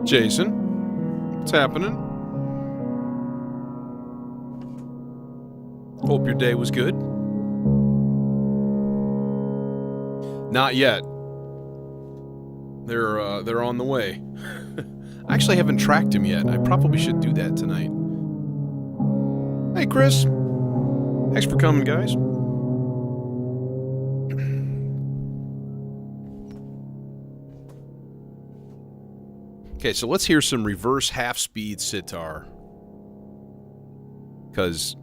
Jason, what's happening? Hope your day was good. Not yet. They're on the way. I actually haven't tracked him yet. I probably should do that tonight. Hey, Chris. Thanks for coming, guys. Okay, so let's hear some reverse half-speed sitar. Because,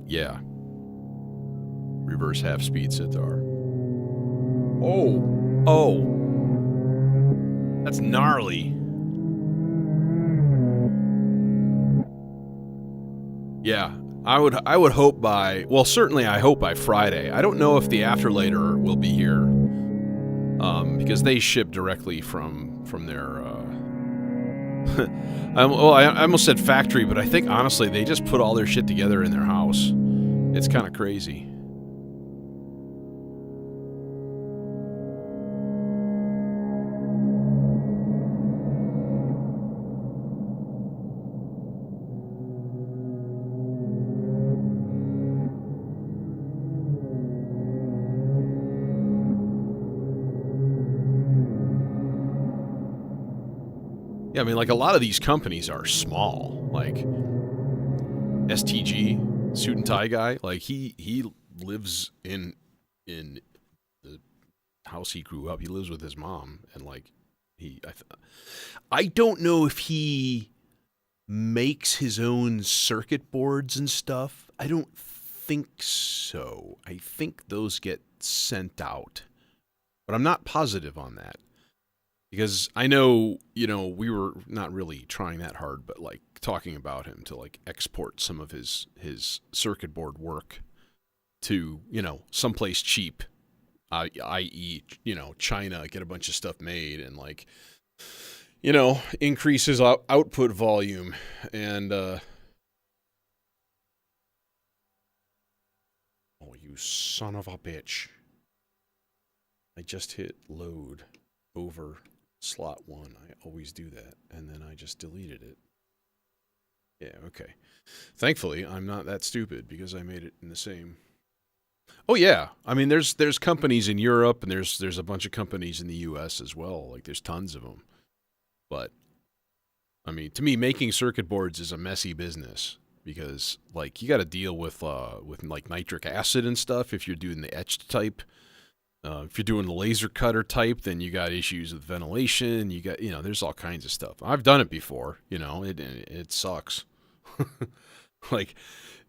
yeah. Reverse half-speed sitar. Oh. That's gnarly. Yeah, I would hope by, well, certainly I hope by Friday. I don't know if the Afterlater will be here. Because they ship directly from their, I almost said factory, but I think honestly they just put all their shit together in their house. It's kind of crazy. Yeah, I mean, like a lot of these companies are small. Like STG, suit and tie guy, like he lives in the house he grew up. He lives with his mom, and like I don't know if he makes his own circuit boards and stuff. I don't think so. I think those get sent out, but I'm not positive on that. Because I know, we were not really trying that hard, but like talking about him to like export some of his circuit board work to, someplace cheap, i.e., China, get a bunch of stuff made and like, increase his output volume and, oh, you son of a bitch. I just hit load over slot 1. I always do that, and then I just deleted it. Yeah, okay. Thankfully, I'm not that stupid because I made it in the same. Oh yeah, I mean, there's companies in Europe and there's a bunch of companies in the U.S. as well. Like there's tons of them. But I mean, to me, making circuit boards is a messy business because like you got to deal with like nitric acid and stuff if you're doing the etched type. If you're doing the laser cutter type, then you got issues with ventilation. You got, there's all kinds of stuff. I've done it before. It sucks. Like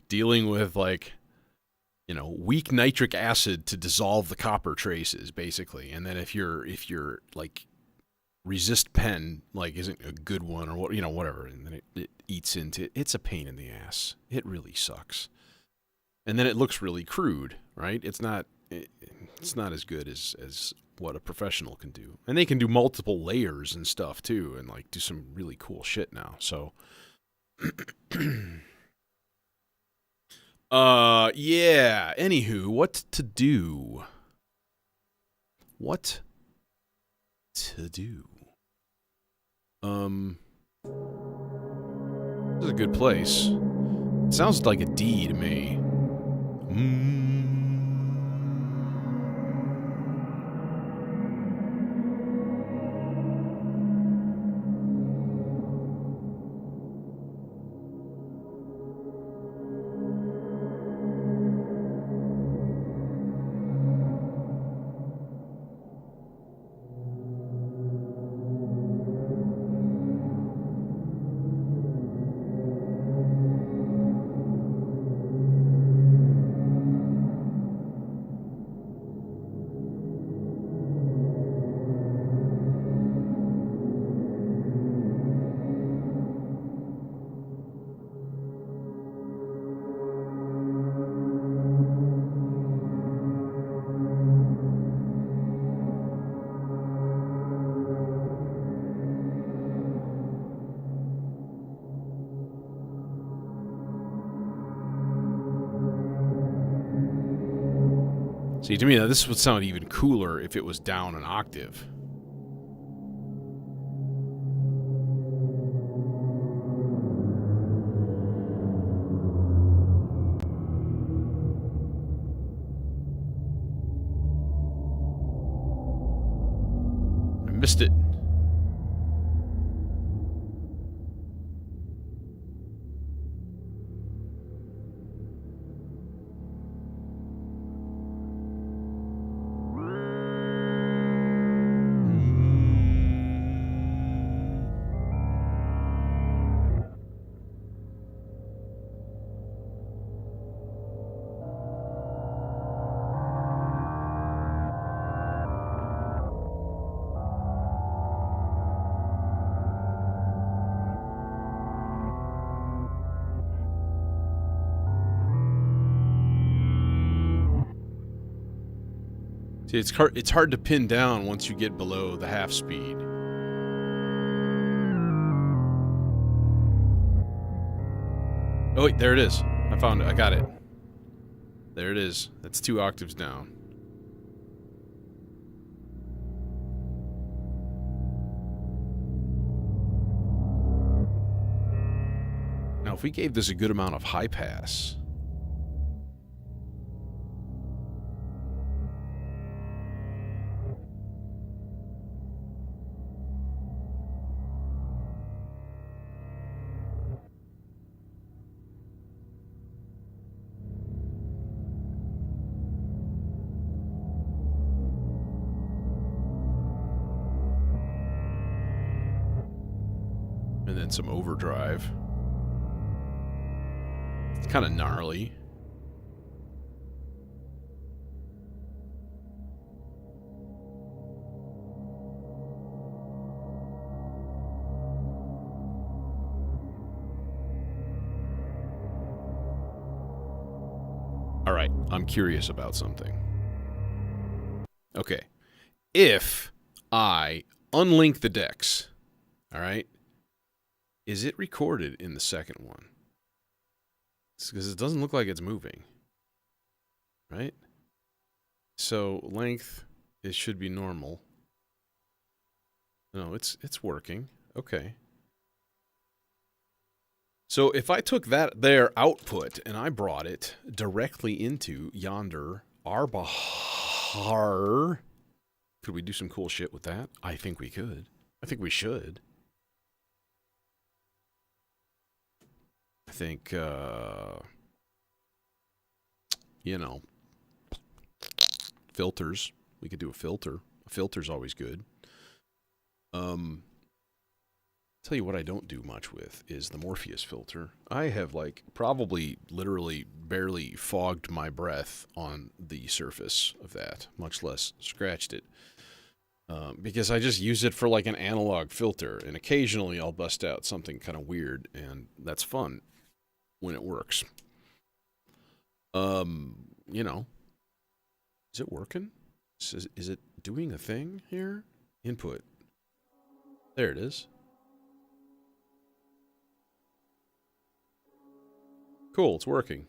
dealing with like, weak nitric acid to dissolve the copper traces, basically. And then if you're like resist pen like isn't a good one or what, whatever, and then it eats into it. It's a pain in the ass. It really sucks. And then it looks really crude, right? It's not as good as what a professional can do. And they can do multiple layers and stuff too and like do some really cool shit now. So yeah, anywho, what to do? This is a good place. It sounds like a D to me. See, to me, this would sound even cooler if it was down an octave. I missed it. See, it's hard to pin down once you get below the half speed. Oh wait, there it is. I found it. I got it. There it is. That's 2 octaves down. Now, if we gave this a good amount of high pass... and then some overdrive. It's kind of gnarly. All right, I'm curious about something. Okay. If I unlink the decks, all right, is it recorded in the second one? Because it doesn't look like it's moving, right? So length, it should be normal. No, it's working. Okay. So if I took their output and I brought it directly into yonder Arbahar, could we do some cool shit with that? I think we could. I think we should. I think, you know, filters. We could do a filter. A filter's always good. Tell you what I don't do much with is the Morpheus filter. I have, like, probably literally barely fogged my breath on the surface of that, much less scratched it. Because I just use it for, like, an analog filter, and occasionally I'll bust out something kind of weird, and that's fun when it works. You know, is it working? Is it doing a thing here? Input. There it is. Cool, it's working.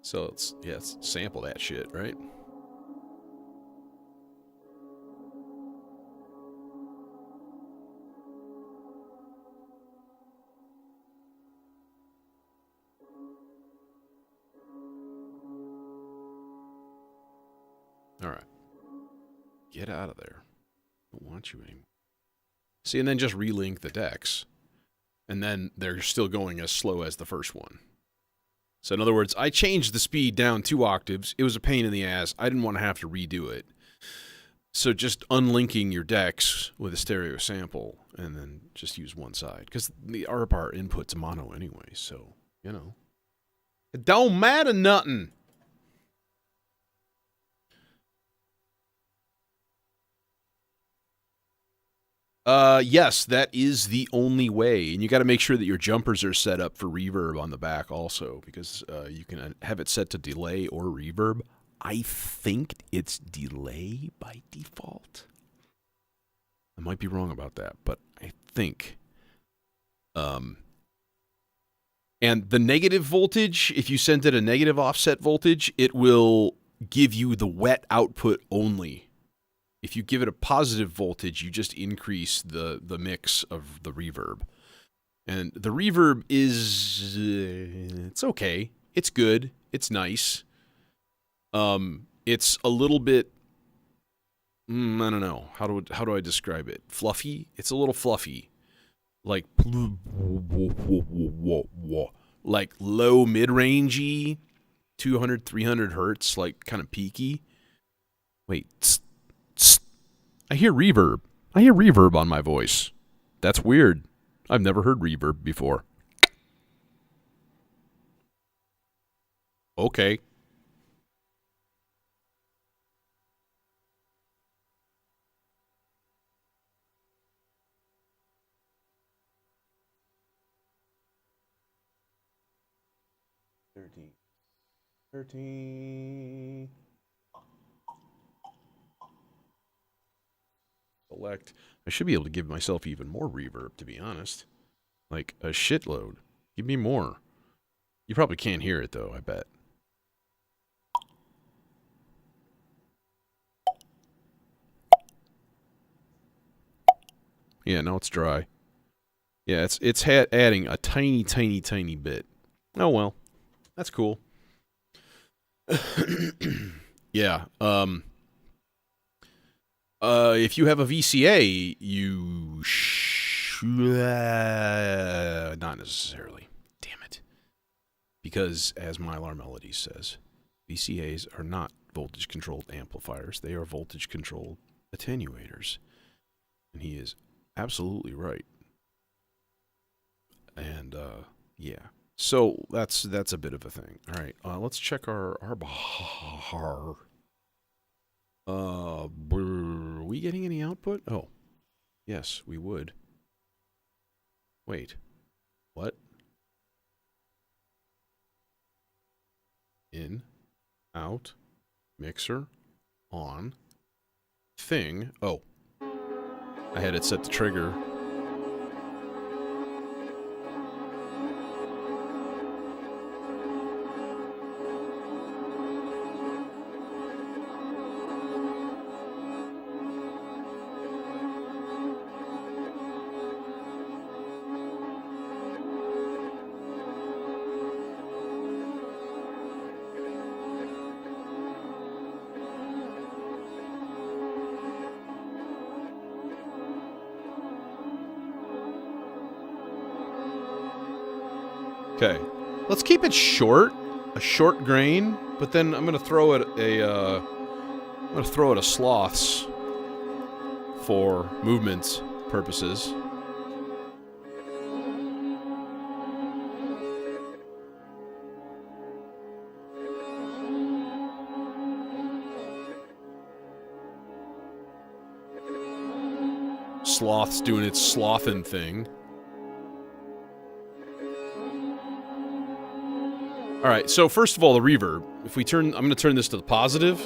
So let's sample that shit, right? All right. Get out of there. I don't want you anymore. See, and then just relink the decks. And then they're still going as slow as the first one. So in other words, I changed the speed down 2 octaves. It was a pain in the ass. I didn't want to have to redo it. So just unlinking your decks with a stereo sample and then just use one side. Because the ARPAR input's mono anyway, so, you know. It don't matter nothing. Yes, that is the only way. And you got to make sure that your jumpers are set up for reverb on the back also, because you can have it set to delay or reverb. I think it's delay by default. I might be wrong about that, but I think And the negative voltage, if you send it a negative offset voltage, it will give you the wet output only. If you give it a positive voltage, you just increase the mix of the reverb. And the reverb is, it's okay. It's good. It's nice. It's a little bit, I don't know. How do I describe it? Fluffy? It's a little fluffy. Like low mid-rangey, 200, 300 hertz, like kind of peaky. Wait, I hear reverb. I hear reverb on my voice. That's weird. I've never heard reverb before. Okay. Thirteen. Select. I should be able to give myself even more reverb, to be honest. Like a shitload. Give me more. You probably can't hear it, though, I bet. Yeah, no, it's dry. Yeah, it's adding a tiny, tiny, tiny bit. Oh, well. That's cool. Yeah. If you have a VCA, you not necessarily. Damn it. Because, as Mylar Melodies says, VCAs are not voltage-controlled amplifiers. They are voltage-controlled attenuators. And he is absolutely right. And, yeah. So, that's a bit of a thing. All right, let's check our bar. Are we getting any output? Oh, yes, we would. Wait, what? In, out, mixer, on, thing. Oh, I had it set to trigger. Okay, let's keep it short, a short grain, but then I'm gonna throw it a sloths for movement purposes. Sloth's doing its slothin' thing. All right, so first of all, the reverb. If we turn, I'm going to turn this to the positive.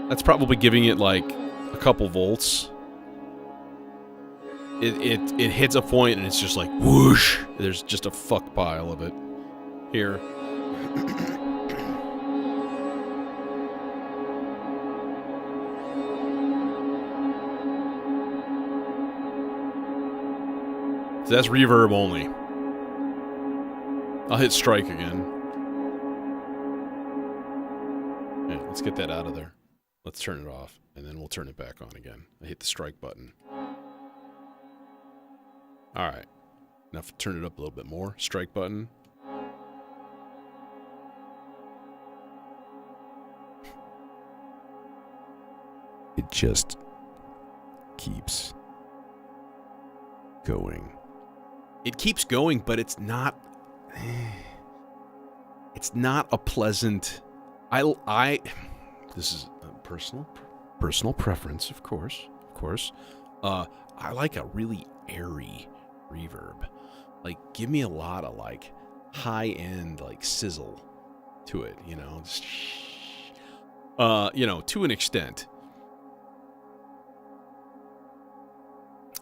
That's probably giving it like a couple volts. It hits a point and it's just like whoosh. There's just a fuck pile of it here. So that's reverb only. I'll hit strike again. Yeah, let's get that out of there. Let's turn it off, and then we'll turn it back on again. I hit the strike button. Alright. Now turn it up a little bit more. Strike button. It just keeps going. It keeps going, but it's not a pleasant. This is a personal preference, of course. I like a really airy reverb. Like, give me a lot of like high end like sizzle to it, you know. Just, to an extent.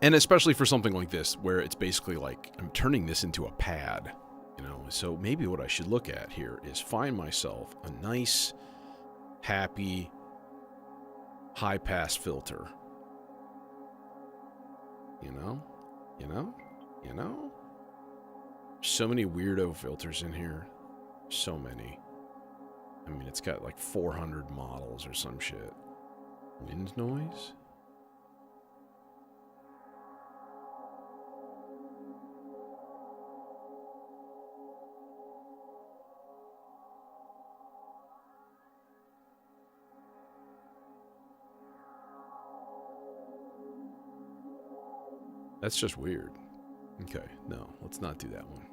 And especially for something like this, where it's basically like I'm turning this into a pad, you know. So maybe what I should look at here is find myself a nice, happy, high-pass filter. You know? You know? You know? So many weirdo filters in here. So many. I mean, it's got like 400 models or some shit. Wind noise? That's just weird. Okay, no, let's not do that one.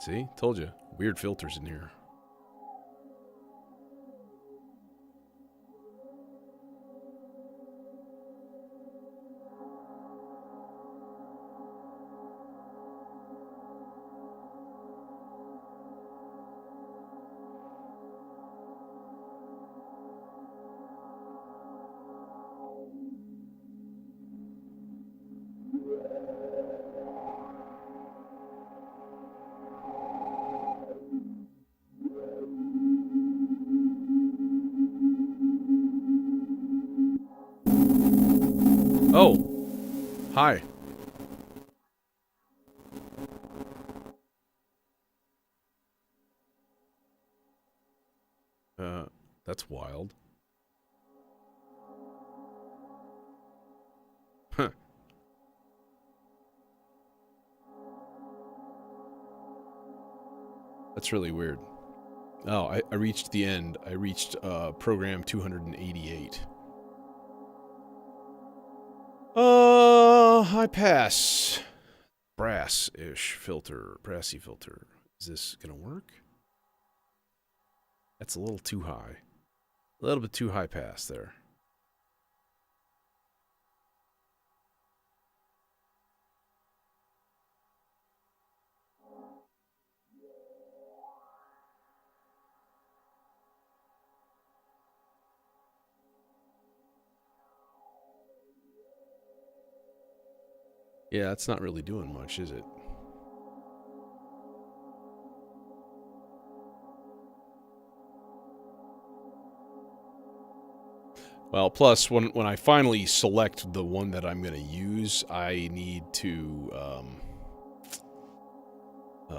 See? Told you. Weird filters in here. Oh, hi. That's wild. Huh. That's really weird. Oh, I reached the end. I reached program 288. High pass. Brass-ish filter. Brassy filter. Is this gonna work? That's a little too high. A little bit too high pass there. Yeah, that's not really doing much, is it? Well, plus, when I finally select the one that I'm going to use, I need to,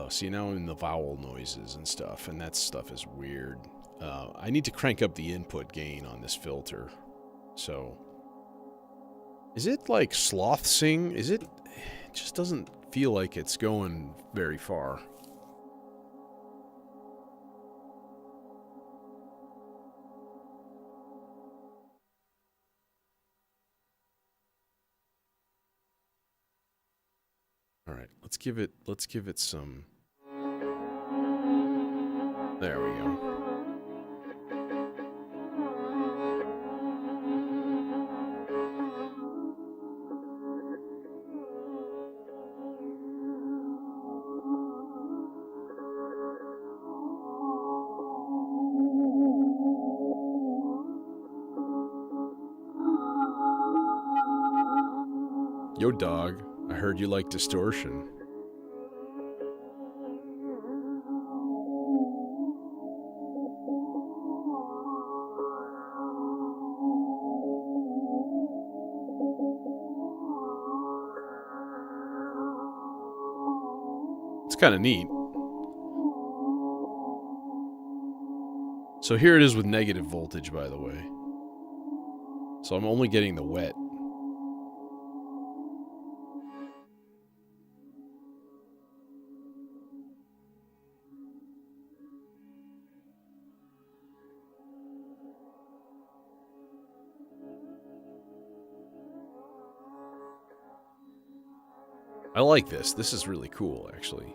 see, now I'm in the vowel noises and stuff, and that stuff is weird. I need to crank up the input gain on this filter. So, is it like sloth sing? Is it? It just doesn't feel like it's going very far. All right, let's give it some. There we go. Yo, dog, I heard you like distortion. It's kind of neat. So here it is with negative voltage, by the way. So I'm only getting the wet. I like this. This is really cool, actually.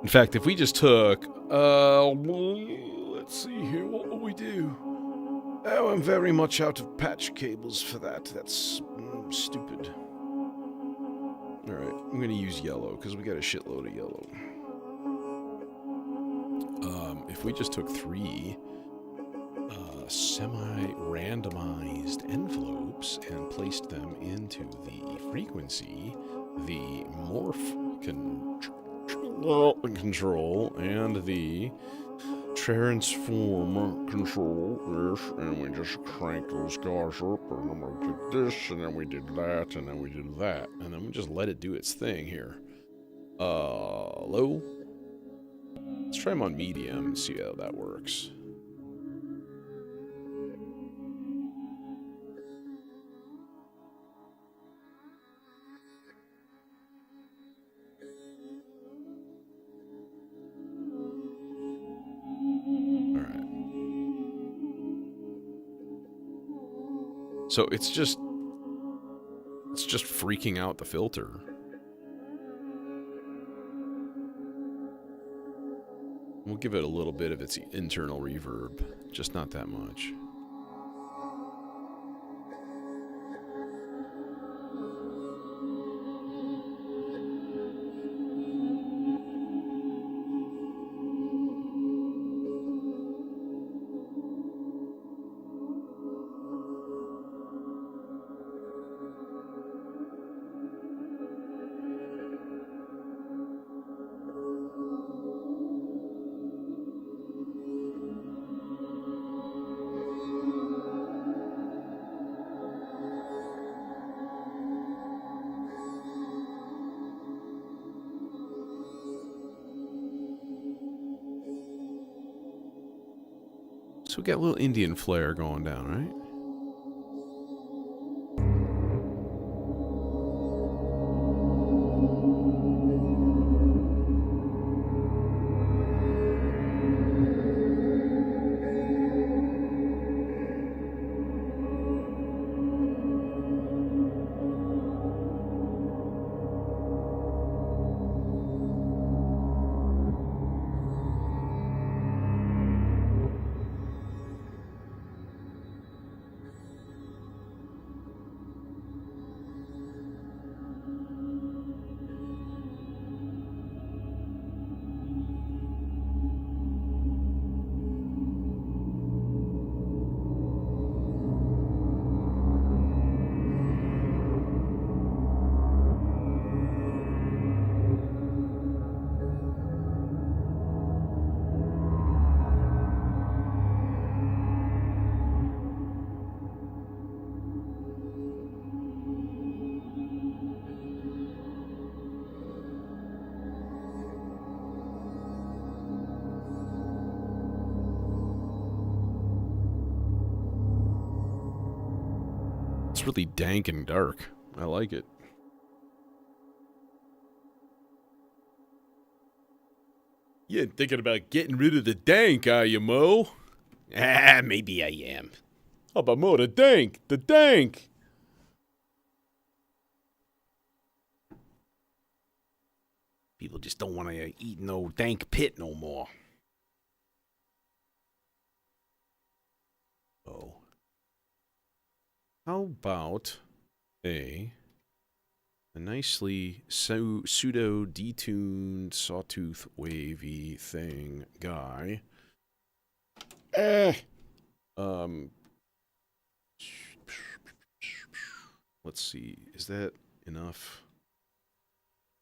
In fact, if we just took, let's see here, what will we do? Oh, I'm very much out of patch cables for that. That's stupid. Alright, I'm gonna use yellow, because we got a shitload of yellow. If we just took 3 semi-randomized envelopes and placed them into the frequency, the morph control, and the transform control, yes, and we just crank those guys up, and then we did this, and then we did that, and then we did that, and then we just let it do its thing here. Low? Let's try them on medium and see how that works. So it's just freaking out the filter. We'll give it a little bit of its internal reverb, just not that much. So we got a little Indian flair going down, right? It's really dank and dark. I like it. You ain't thinking about getting rid of the dank, are you, Mo? Ah, maybe I am. How about Mo? The dank! The dank! People just don't want to eat no dank pit no more. Oh. How about a nicely pseudo detuned sawtooth wavy thing guy? Let's see. Is that enough?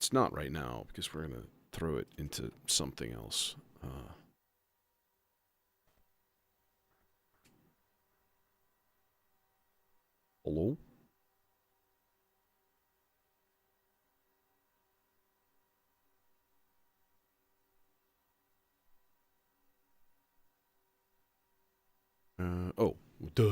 It's not right now because we're gonna throw it into something else. Hello? Oh, duh.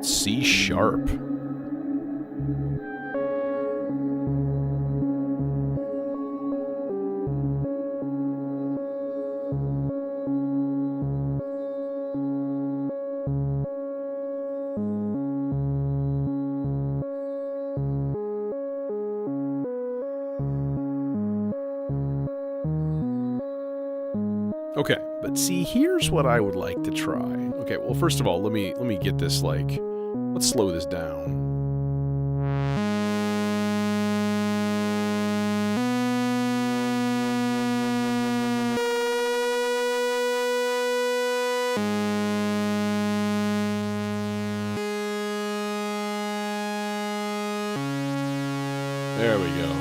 C sharp. Okay, but see, here's what I would like to try. Okay, well, first of all, let me get this, like, let's slow this down. There we go.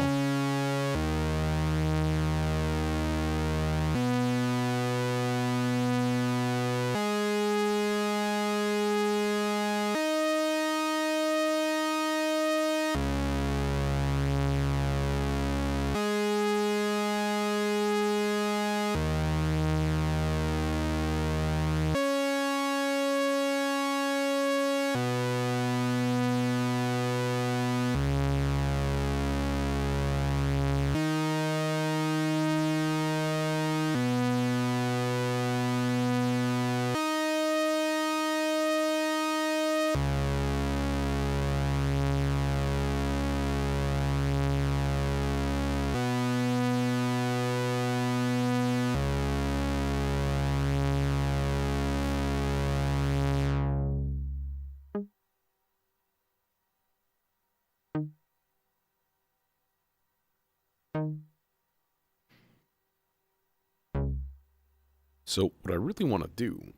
So what I really want to do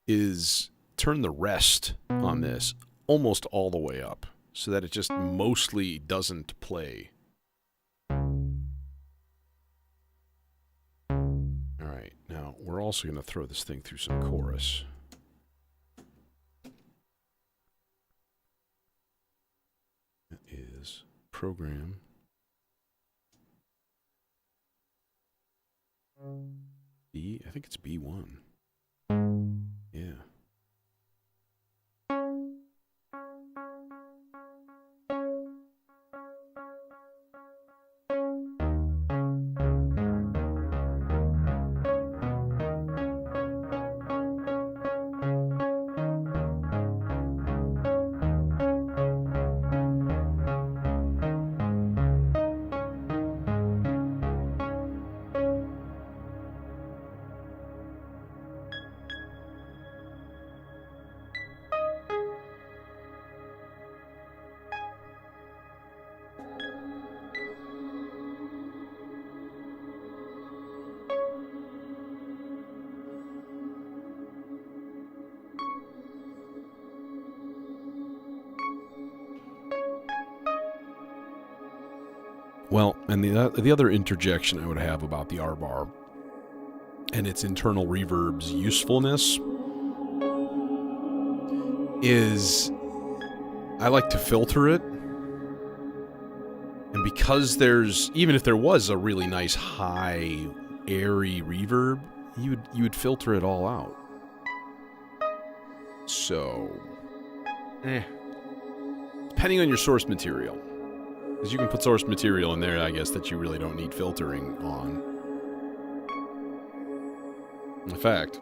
is turn the rest on this almost all the way up so that it just mostly doesn't play. Alright, now we're also going to throw this thing through some chorus. That is program. B, I think it's B1. Yeah. Well, and the other interjection I would have about the R-bar and its internal reverb's usefulness is I like to filter it. And because there's, even if there was a really nice high, airy reverb, you would filter it all out. So, depending on your source material. Because you can put source material in there, I guess, that you really don't need filtering on. In fact,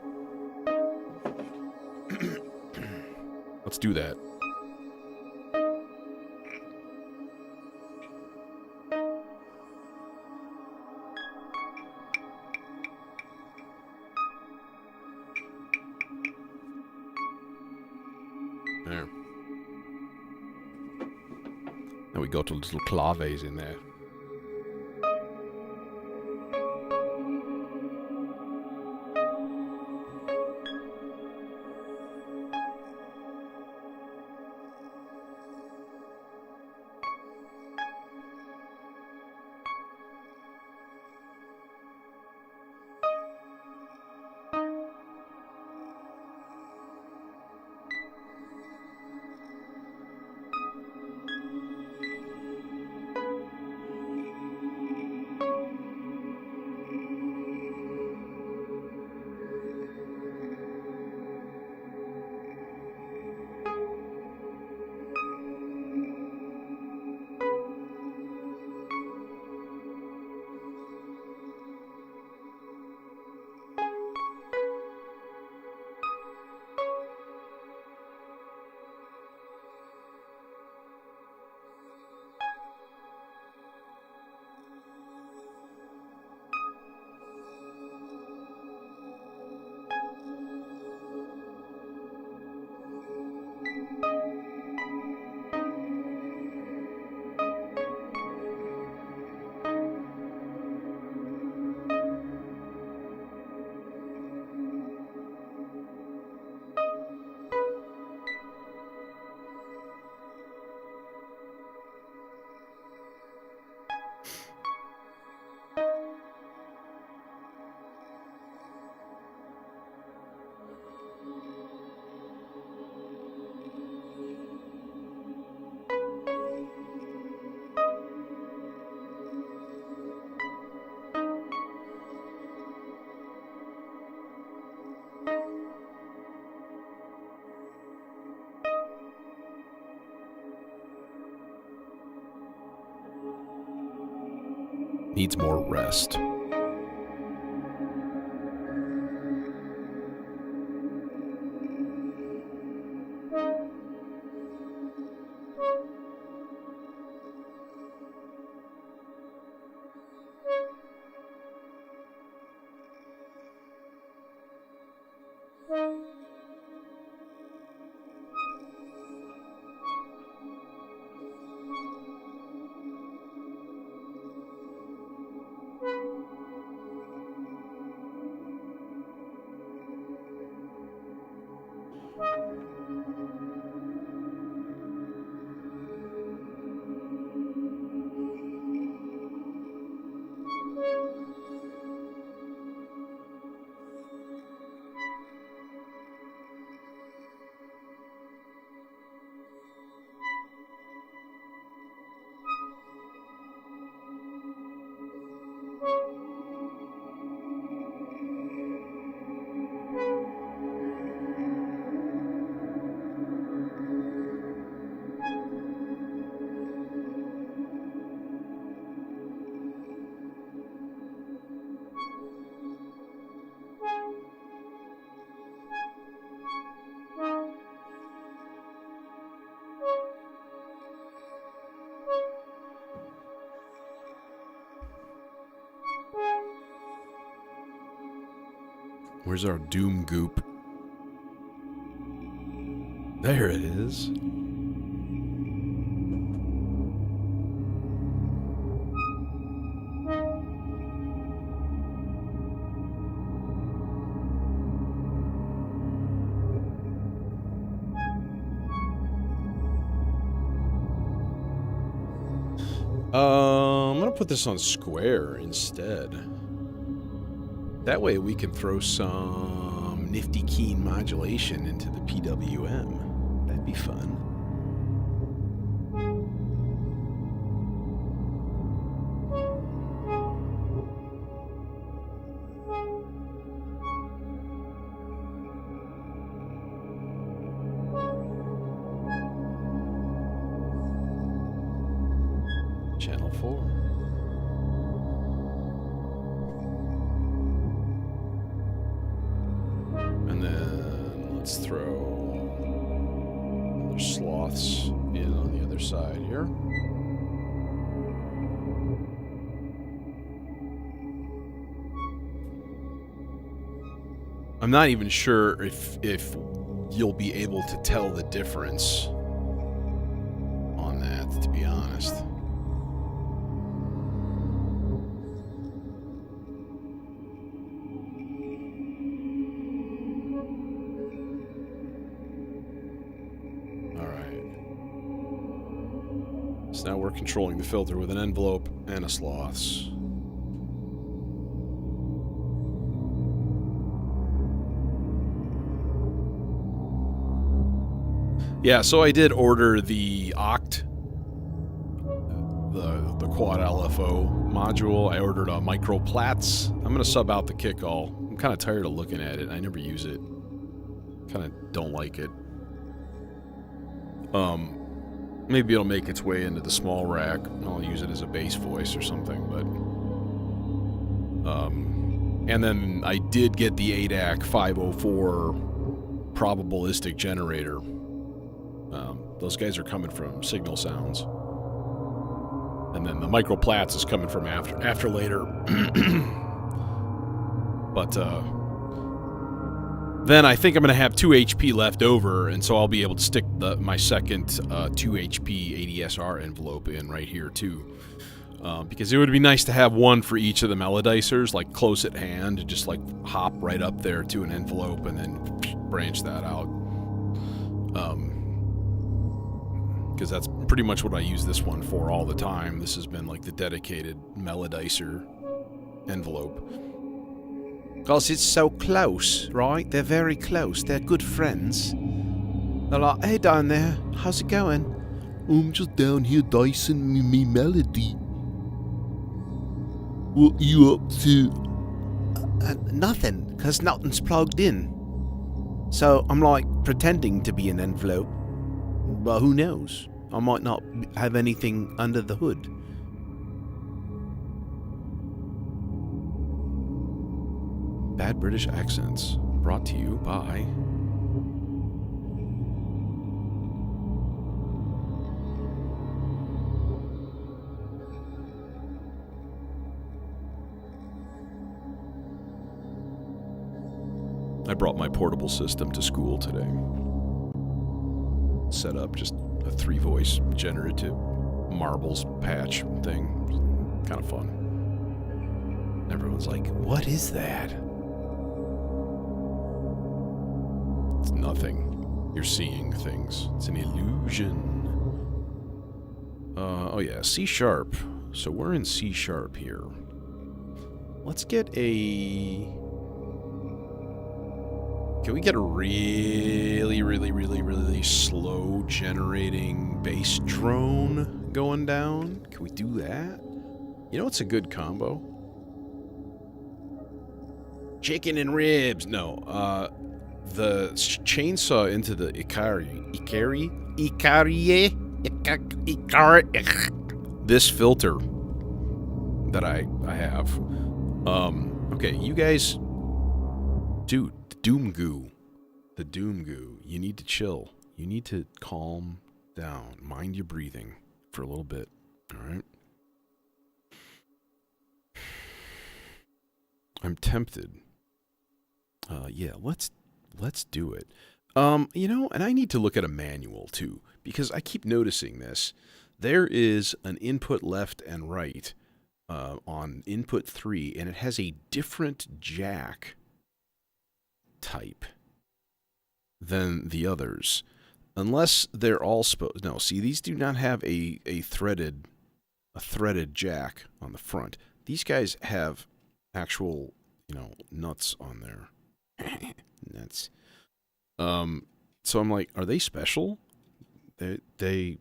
let's do that. There. Now we got a little claves in there. Needs more rest. Where's our doom goop? There it is. I'm gonna put this on square instead. That way we can throw some nifty keen modulation into the PWM. That'd be fun. Channel 4. And then let's throw other sloths in on the other side here. I'm not even sure if you'll be able to tell the difference on that, to be honest. So now we're controlling the filter with an envelope and a sloths. Yeah, so I did order the Oct, the quad LFO module. I ordered a micro Platts. I'm gonna sub out the kick-all. I'm kind of tired of looking at it. I never use it. Kind of don't like it. Maybe it'll make its way into the small rack. I'll use it as a bass voice or something, but... and then I did get the ADAC 504 probabilistic generator. Those guys are coming from Signal Sounds. And then the Micro Platts is coming from after later. But, then I think I'm going to have 2 HP left over, and so I'll be able to stick my second 2 HP ADSR envelope in right here, too. Because it would be nice to have one for each of the melodicers, like close at hand, and just like hop right up there to an envelope and then branch that out. Because that's pretty much what I use this one for all the time. This has been like the dedicated melodicer envelope. Because it's so close, right? They're very close. They're good friends. They're like, hey, down there, how's it going? I'm just down here dicing me melody. What you up to? Nothing, because nothing's plugged in. So I'm like pretending to be an envelope. But who knows? I might not have anything under the hood. Bad British Accents, brought to you by... I brought my portable system to school today. Set up just a 3-voice generative marbles patch thing. Kind of fun. Everyone's like, what is that? It's nothing. You're seeing things. It's an illusion. Oh yeah, C#. So we're in C# here. Let's get a... Can we get a really slow generating bass drone going down? Can we do that? You know what's a good combo? Chicken and ribs. No, the chainsaw into the Ikari. This filter that I have. Okay, you guys, dude. The doom goo. You need to chill. You need to calm down. Mind your breathing for a little bit. All right. I'm tempted. Yeah, let's do it. You know, and I need to look at a manual too, because I keep noticing this. There is an input left and right on input 3, and it has a different jack type than the others, unless they're all supposed. No, see, these do not have a threaded jack on the front. These guys have actual, you know, nuts on there. Nuts. So I'm like, are they special? They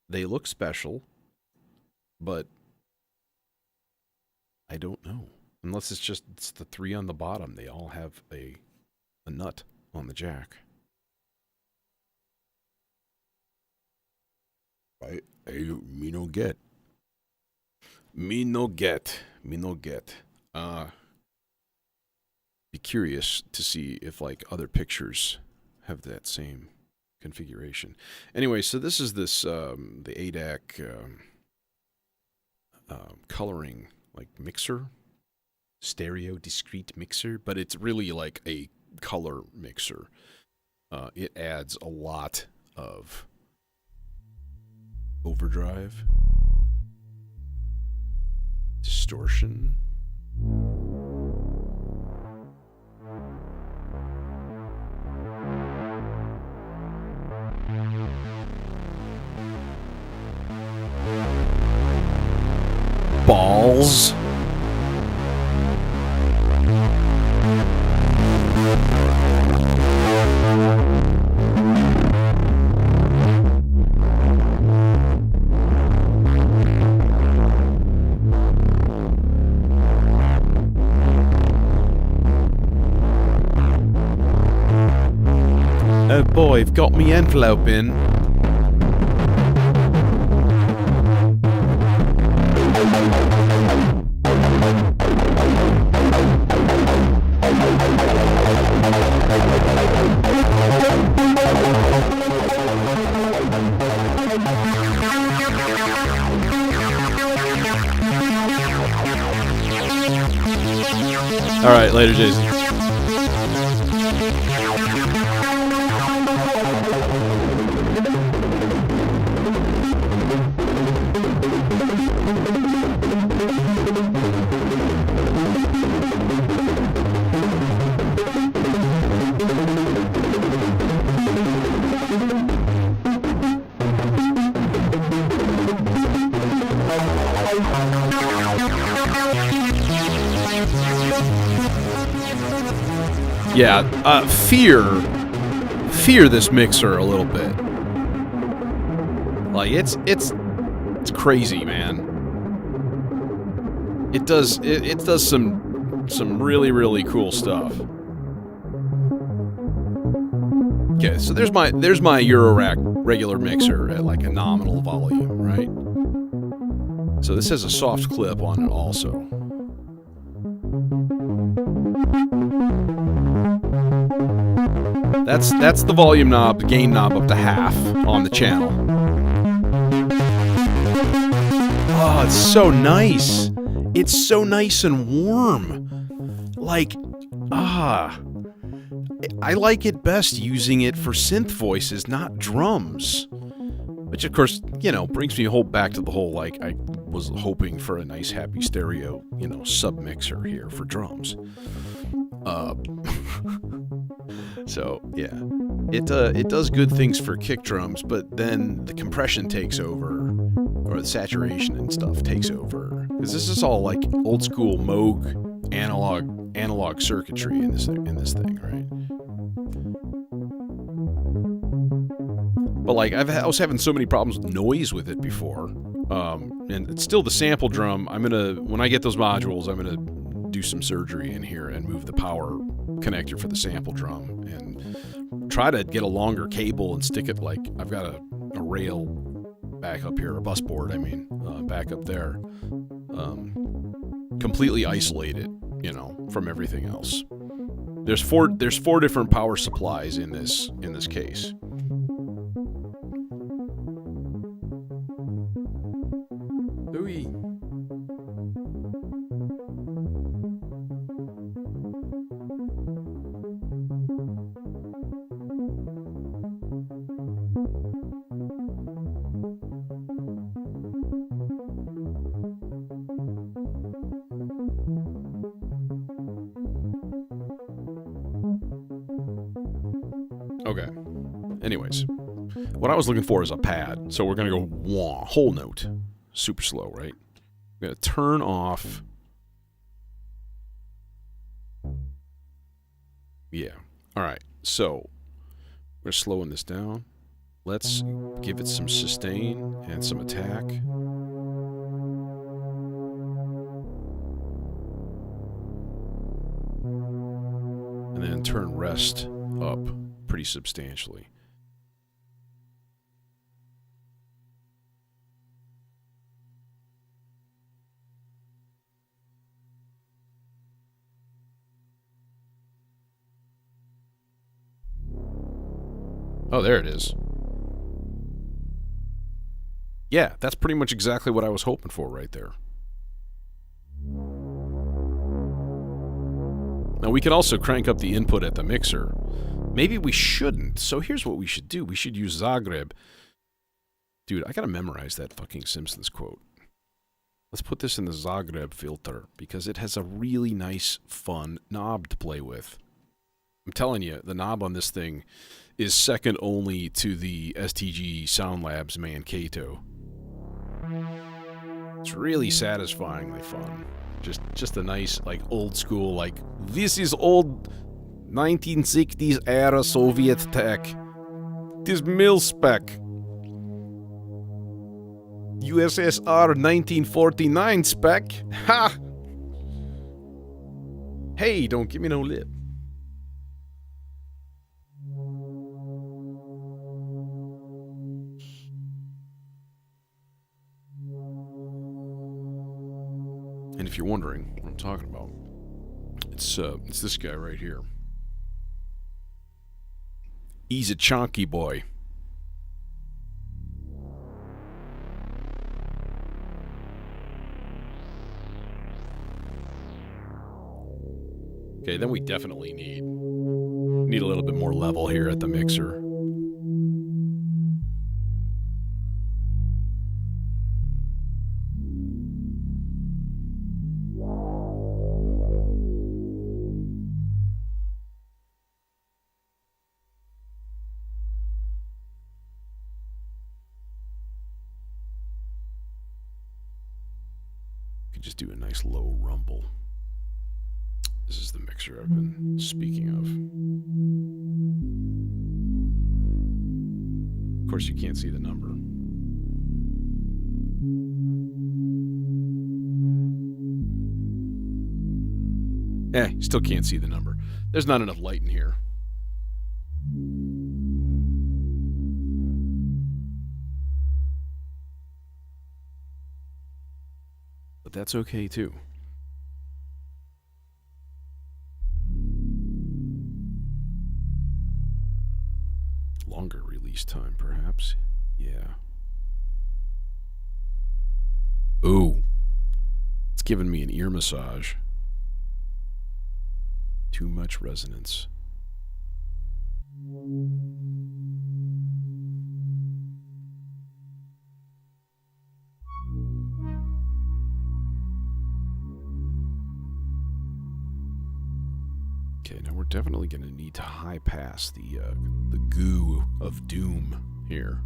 look special, but I don't know. Unless it's the 3 on the bottom. They all have a nut on the jack. Me no get. Be curious to see if like other pictures have that same configuration. Anyway, so this is the ADAC coloring like mixer, stereo discrete mixer, but it's really like a color mixer. It adds a lot of overdrive, distortion, balls. Oh boy, I've got me envelope in. All right, later, Jason. Yeah, fear this mixer a little bit. Like it's crazy, man. It does some really cool stuff. Okay, so there's my Eurorack regular mixer at like a nominal volume, right? So this has a soft clip on it also. That's the volume knob, the gain knob up to half on the channel. Oh, it's so nice. It's so nice and warm. Like, I like it best using it for synth voices, not drums. Which, of course, you know, brings me back to the whole, like, I was hoping for a nice, happy stereo, you know, sub-mixer here for drums. So, yeah. It does good things for kick drums, but then the compression takes over, or the saturation and stuff takes over. Because this is all, like, old-school Moog analog circuitry in this thing, right? But like I was having so many problems with noise with it before, and it's still the sample drum. When I get those modules, I'm gonna do some surgery in here and move the power connector for the sample drum and try to get a longer cable and stick it, like I've got a rail back up here, a bus board, back up there, completely isolate it, you know, from everything else. There's four different power supplies in this case. Okay. Anyways, what I was looking for is a pad. So we're going to go wah, whole note. Super slow, right? I'm going to turn off. Yeah. All right. So we're slowing this down. Let's give it some sustain and some attack. And then turn rest up pretty substantially. Oh, there it is. Yeah, that's pretty much exactly what I was hoping for right there. Now we could also crank up the input at the mixer. Maybe we shouldn't. So here's what we should do. We should use Zagreb. Dude, I gotta memorize that fucking Simpsons quote. Let's put this in the Zagreb filter because it has a really nice, fun knob to play with. I'm telling you, the knob on this thing is second only to the STG Sound Labs Mankato. It's really satisfyingly fun. Just a nice, like, old school, like, this is old 1960s era Soviet tech. This mil-spec. USSR 1949 spec. Ha! Hey, don't give me no lip. And if you're wondering what I'm talking about, it's this guy right here. He's a chunky boy. Okay, then we definitely need a little bit more level here at the mixer. Could just do a nice low rumble. This is the mixer I've been speaking of. Of course, you can't see the number. You still can't see the number. There's not enough light in here. But that's okay too. FaceTime, perhaps. Yeah. Ooh. It's giving me an ear massage. Too much resonance. Okay, now we're definitely going to need to high pass the goo of doom here.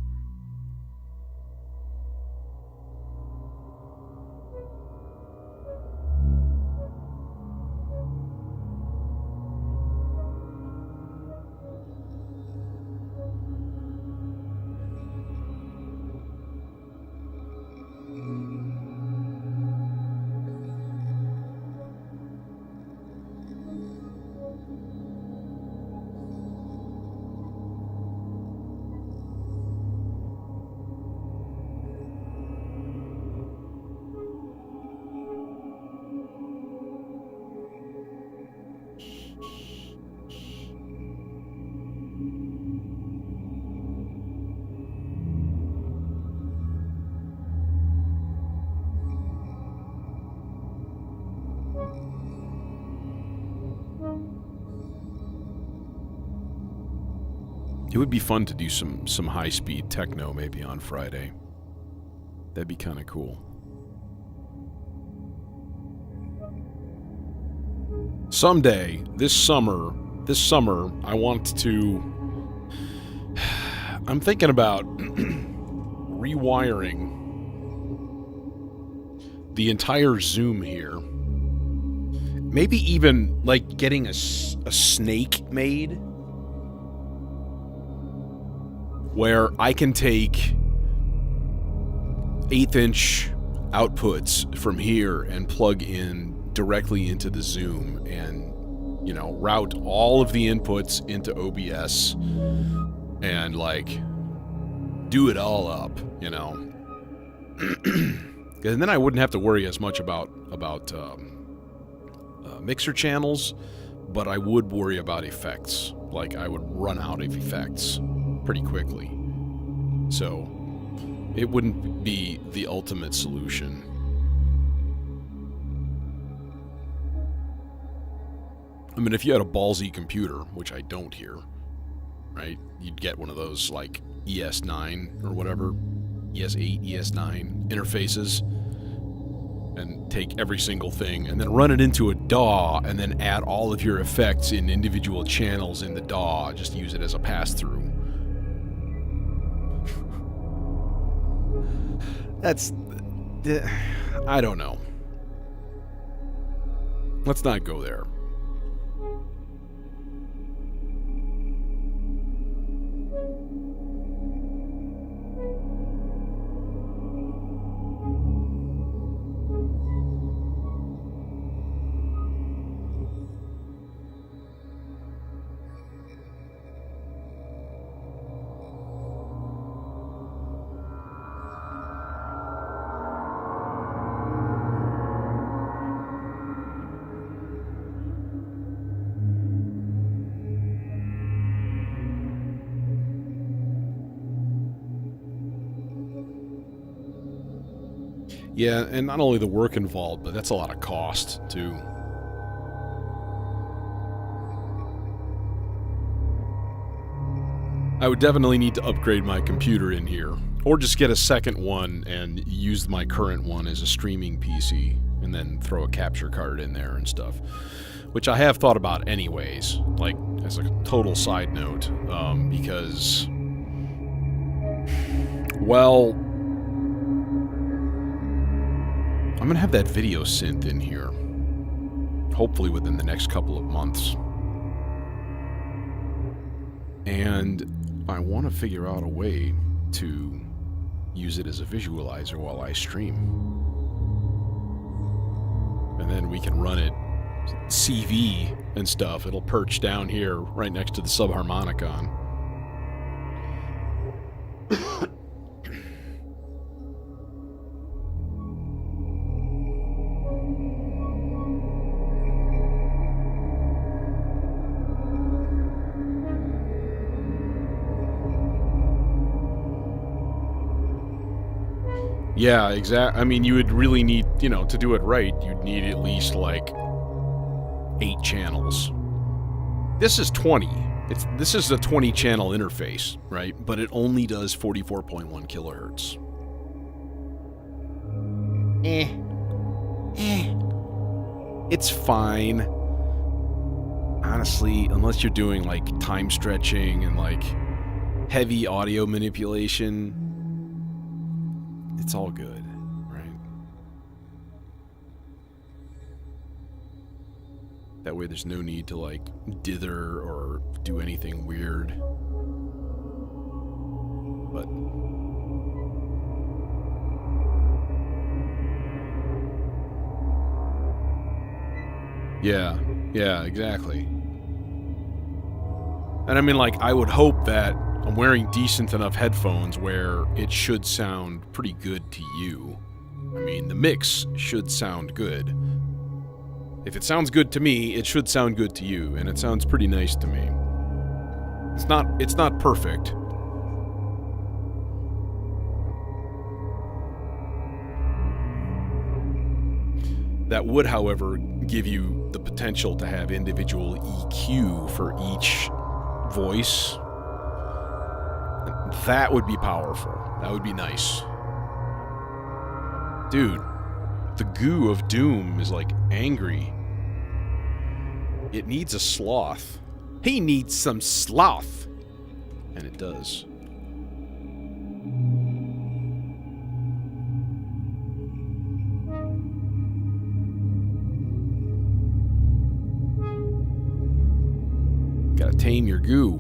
It would be fun to do some high-speed techno maybe on Friday. That'd be kind of cool. Someday, this summer, I want to... I'm thinking about rewiring the entire Zoom here. Maybe even, like, getting a snake made where I can take 1/8-inch outputs from here and plug in directly into the Zoom and, you know, route all of the inputs into OBS and, like, do it all up, you know. And then I wouldn't have to worry as much about mixer channels, but I would worry about effects. Like, I would run out of effects pretty quickly. So it wouldn't be the ultimate solution. I mean, if you had a ballsy computer, which I don't here, right? You'd get one of those, like, ES9 or whatever, ES8, ES9 interfaces, and take every single thing and then run it into a DAW and then add all of your effects in individual channels in the DAW. Just use it as a pass-through. I don't know. Let's not go there. Yeah, and not only the work involved, but that's a lot of cost, too. I would definitely need to upgrade my computer in here, or just get a second one and use my current one as a streaming PC, and then throw a capture card in there and stuff, which I have thought about anyways, like, as a total side note, because, well, I'm going to have that video synth in here, hopefully within the next couple of months. And I want to figure out a way to use it as a visualizer while I stream. And then we can run it CV and stuff. It'll perch down here right next to the subharmonicon. Yeah, exactly. I mean, you would really need, you know, to do it right, you'd need at least like 8 channels. This is 20. This is a 20 channel interface, right? But it only does 44.1 kilohertz. It's fine. Honestly, unless you're doing like time stretching and like heavy audio manipulation, it's all good, right? That way there's no need to like dither or do anything weird. But yeah, exactly. And I mean, like, I would hope that I'm wearing decent enough headphones where it should sound pretty good to you. I mean, the mix should sound good. If it sounds good to me, it should sound good to you, and it sounds pretty nice to me. It's not perfect. That would, however, give you the potential to have individual EQ for each voice. That would be powerful. That would be nice. Dude, the goo of doom is like angry. It needs a sloth. He needs some sloth. And it does. Gotta tame your goo.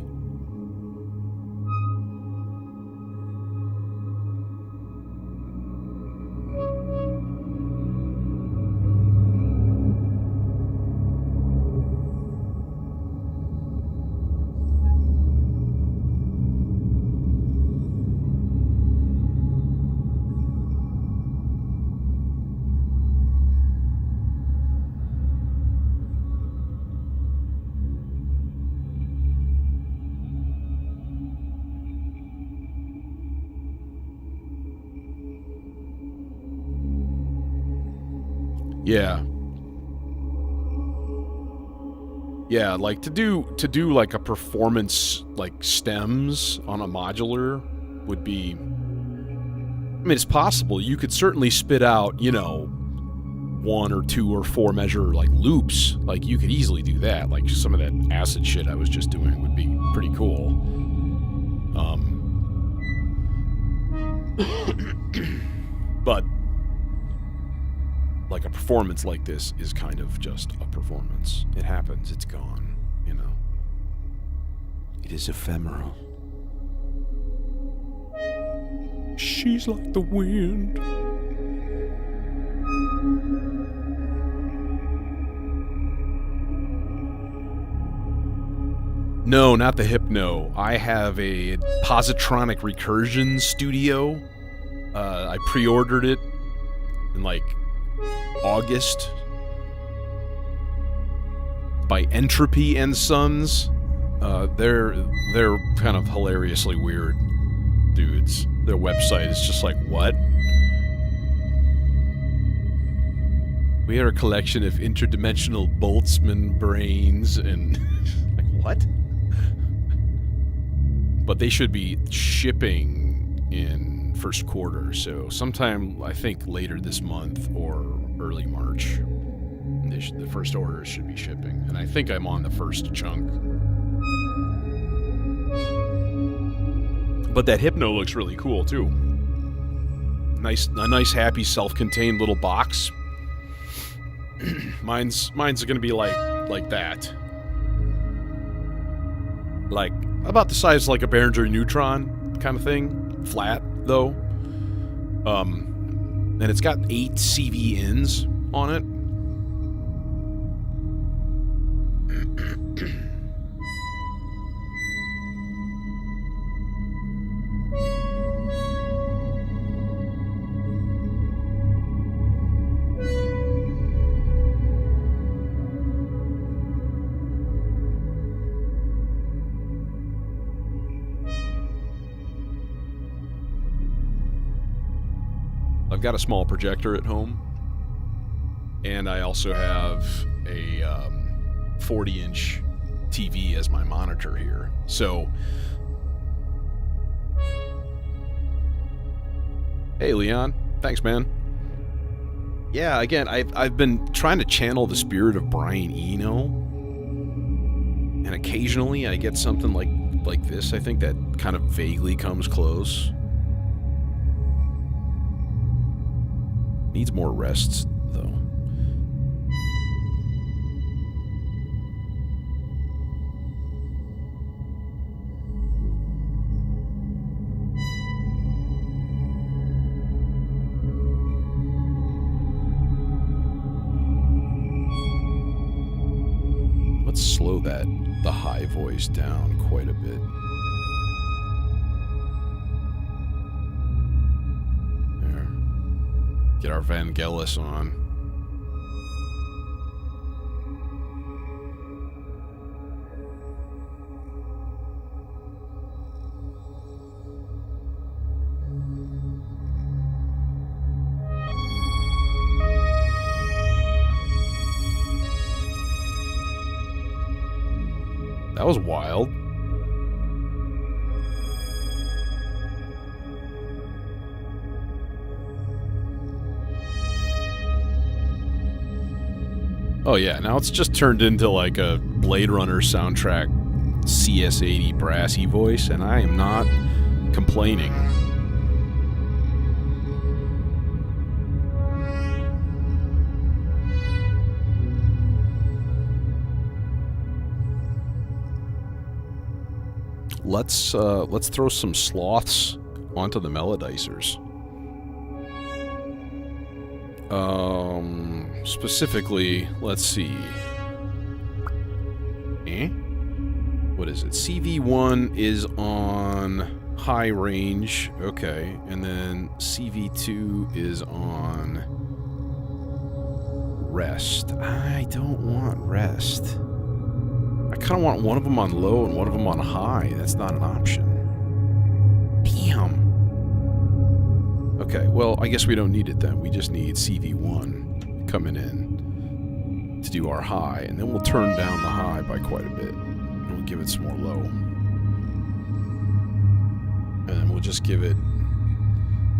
Yeah, like to do like a performance like stems on a modular would be, I mean, it's possible. You could certainly spit out, you know, 1 or 2 or 4 measure like loops. Like you could easily do that. Like some of that acid shit I was just doing would be pretty cool. But like a performance like this is kind of just a performance. It happens, it's gone, you know. It is ephemeral. She's like the wind. No, not the Hypno. I have a positronic recursion studio. I pre-ordered it in like August by Entropy and Sons. They're kind of hilariously weird dudes. Their website is just like, what? We are a collection of interdimensional Boltzmann brains and like what? But they should be shipping in first quarter, so sometime I think later this month or early March. The first orders should be shipping, and I think I'm on the first chunk. But that Hypno looks really cool too. A nice, happy, self-contained little box. mine's gonna be like that, like about the size like a Behringer Neutron kind of thing, flat though. And it's got 8 CV ins on it. got a small projector at home, and I also have a 40-inch TV as my monitor here. So, hey Leon, thanks man. Yeah, again, I've been trying to channel the spirit of Brian Eno, and occasionally I get something like this. I think that kind of vaguely comes close. Needs more rests, though. Let's slow the high voice down quite a bit. There. Get our Vangelis on. That was wild. Oh yeah, now it's just turned into like a Blade Runner soundtrack CS80 brassy voice, and I am not complaining. Let's throw some sloths onto the melodicers. Specifically, let's see. What is it? CV1 is on high range, okay, and then CV2 is on rest. I don't want rest. I kind of want one of them on low and one of them on high. That's not an option. Damn. Okay, well, I guess we don't need it then. We just need CV1 coming in to do our high, and then we'll turn down the high by quite a bit. And we'll give it some more low. And then we'll just give it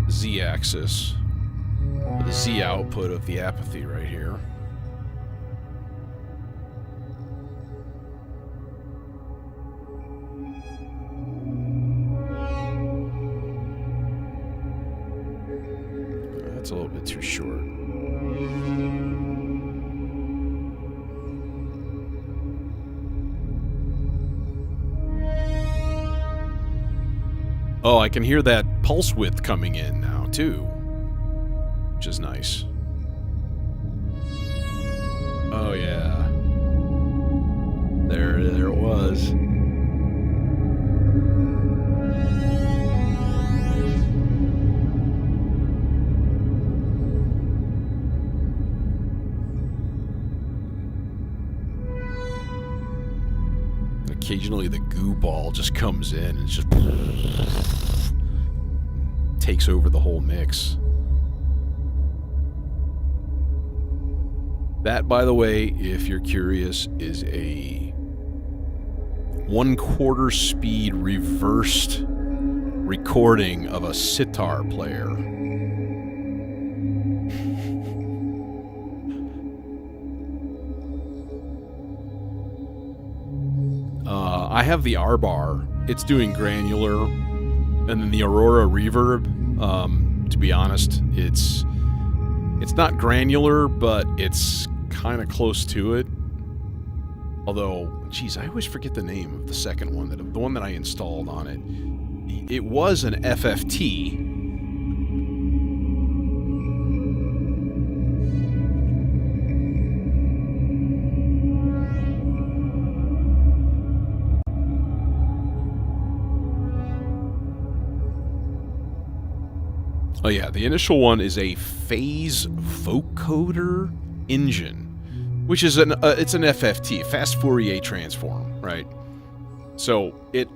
Z-axis, the Z output of the apathy right here. That's a little bit too short. Oh, I can hear that pulse width coming in now, too. Which is nice. Oh, yeah. There it was. Occasionally the goo ball just comes in and just takes over the whole mix. That, by the way, if you're curious, is a 1/4 speed reversed recording of a sitar player. I have the R-bar. It's doing granular, and then the Aurora reverb. To be honest, it's not granular, but it's kind of close to it. Although, geez, I always forget the name of the second one, the one that I installed on it. It was an FFT. Oh yeah, the initial one is a phase vocoder engine, which is it's an FFT, fast Fourier transform, right? So it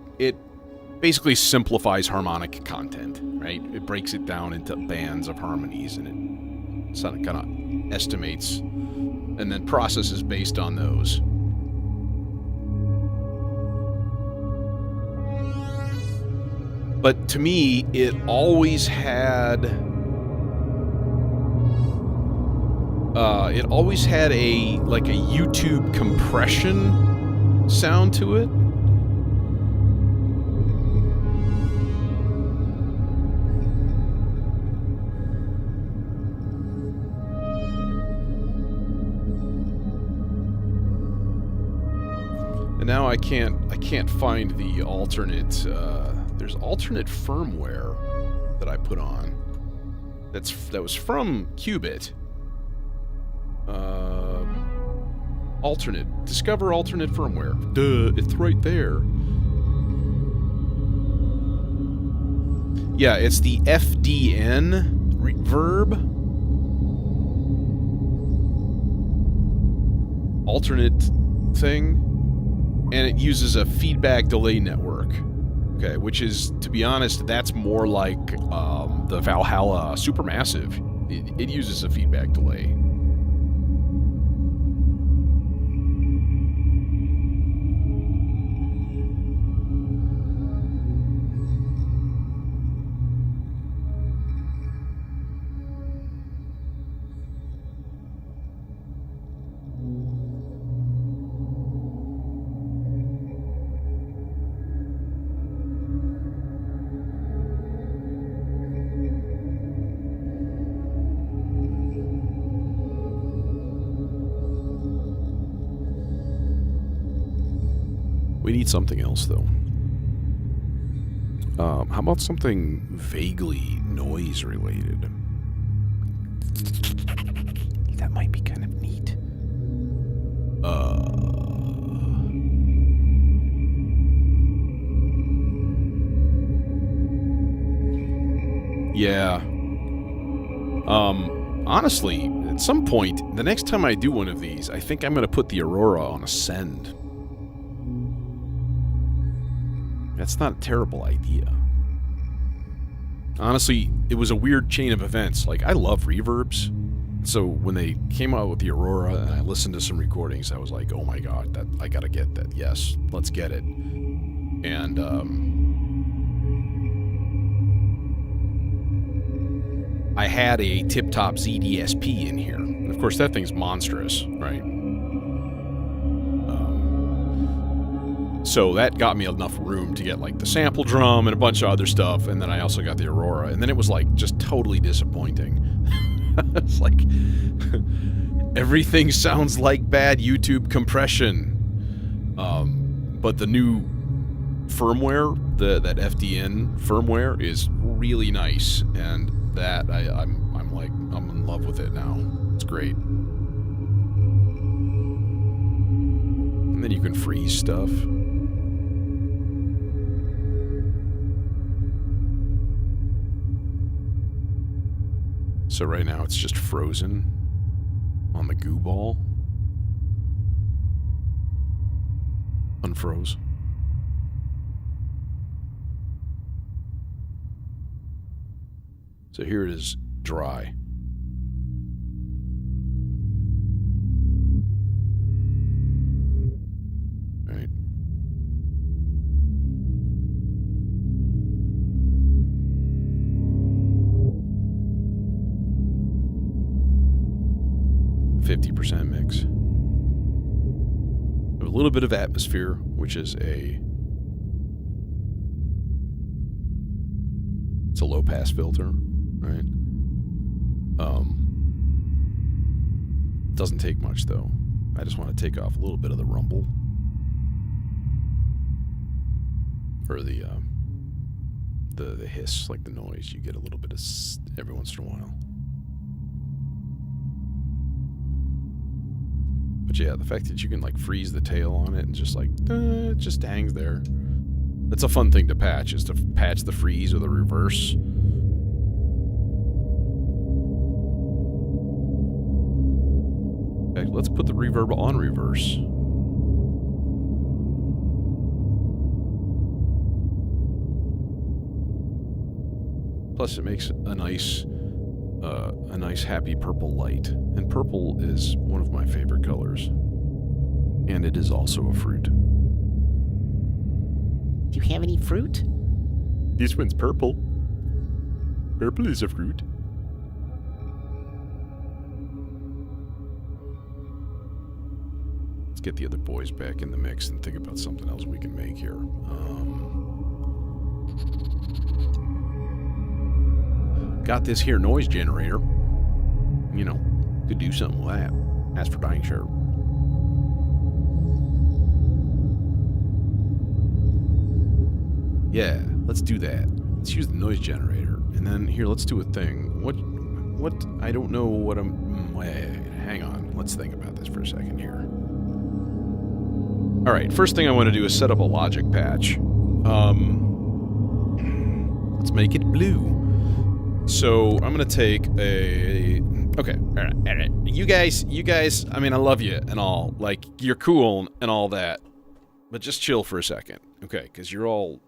basically simplifies harmonic content, right? It breaks it down into bands of harmonies, and it kind of estimates and then processes based on those. But to me, it always had a like a YouTube compression sound to it. And now I can't find the alternate. There's alternate firmware that I put on. That was from Qubit. Discover alternate firmware. Duh, it's right there. Yeah, it's the FDN reverb. Alternate thing. And it uses a feedback delay network. Okay, which is, to be honest, that's more like the Valhalla Supermassive. It uses a feedback delay. We need something else, though. How about something vaguely noise-related? That might be kind of neat. Yeah. Honestly, at some point, the next time I do one of these, I think I'm going to put the Aurora on Ascend. That's not a terrible idea. Honestly, it was a weird chain of events. Like, I love reverbs. So when they came out with the Aurora and I listened to some recordings, I was like, oh my god, that I gotta get that. Yes, let's get it. And, I had a tip-top ZDSP in here. And of course, that thing's monstrous, right? So that got me enough room to get like the sample drum and a bunch of other stuff, and then I also got the Aurora, and then it was like just totally disappointing. It's like everything sounds like bad YouTube compression. But the new firmware, that FDN firmware, is really nice, and that I'm in love with it now. It's great. And then you can freeze stuff. So right now it's just frozen on the goo ball. Unfroze. So here it is dry. Right. %50 mix. A little bit of atmosphere, which is it's a low pass filter, right? Doesn't take much though. I just want to take off a little bit of the rumble, or the hiss, like the noise. You get a little bit of every once in a while. But yeah, the fact that you can like freeze the tail on it and just like it just hangs there. That's a fun thing to patch, is to patch the freeze or the reverse. Okay, let's put the reverb on reverse. Plus, it makes a nice happy purple light. And purple is one of my favorite colors. And it is also a fruit. Do you have any fruit? This one's purple. Purple is a fruit. Let's get the other boys back in the mix and think about something else we can make here. Got this here noise generator. You know, could do something with that. That's for dang sure. Yeah, let's do that. Let's use the noise generator. And then here, let's do a thing. What, I don't know what I'm, wait, hang on. Let's think about this for a second here. All right, first thing I want to do is set up a logic patch. Let's make it blue. So I'm going to take a, okay, all right. You guys, I mean, I love you and all, like, you're cool and all that, but just chill for a second, okay? Because you're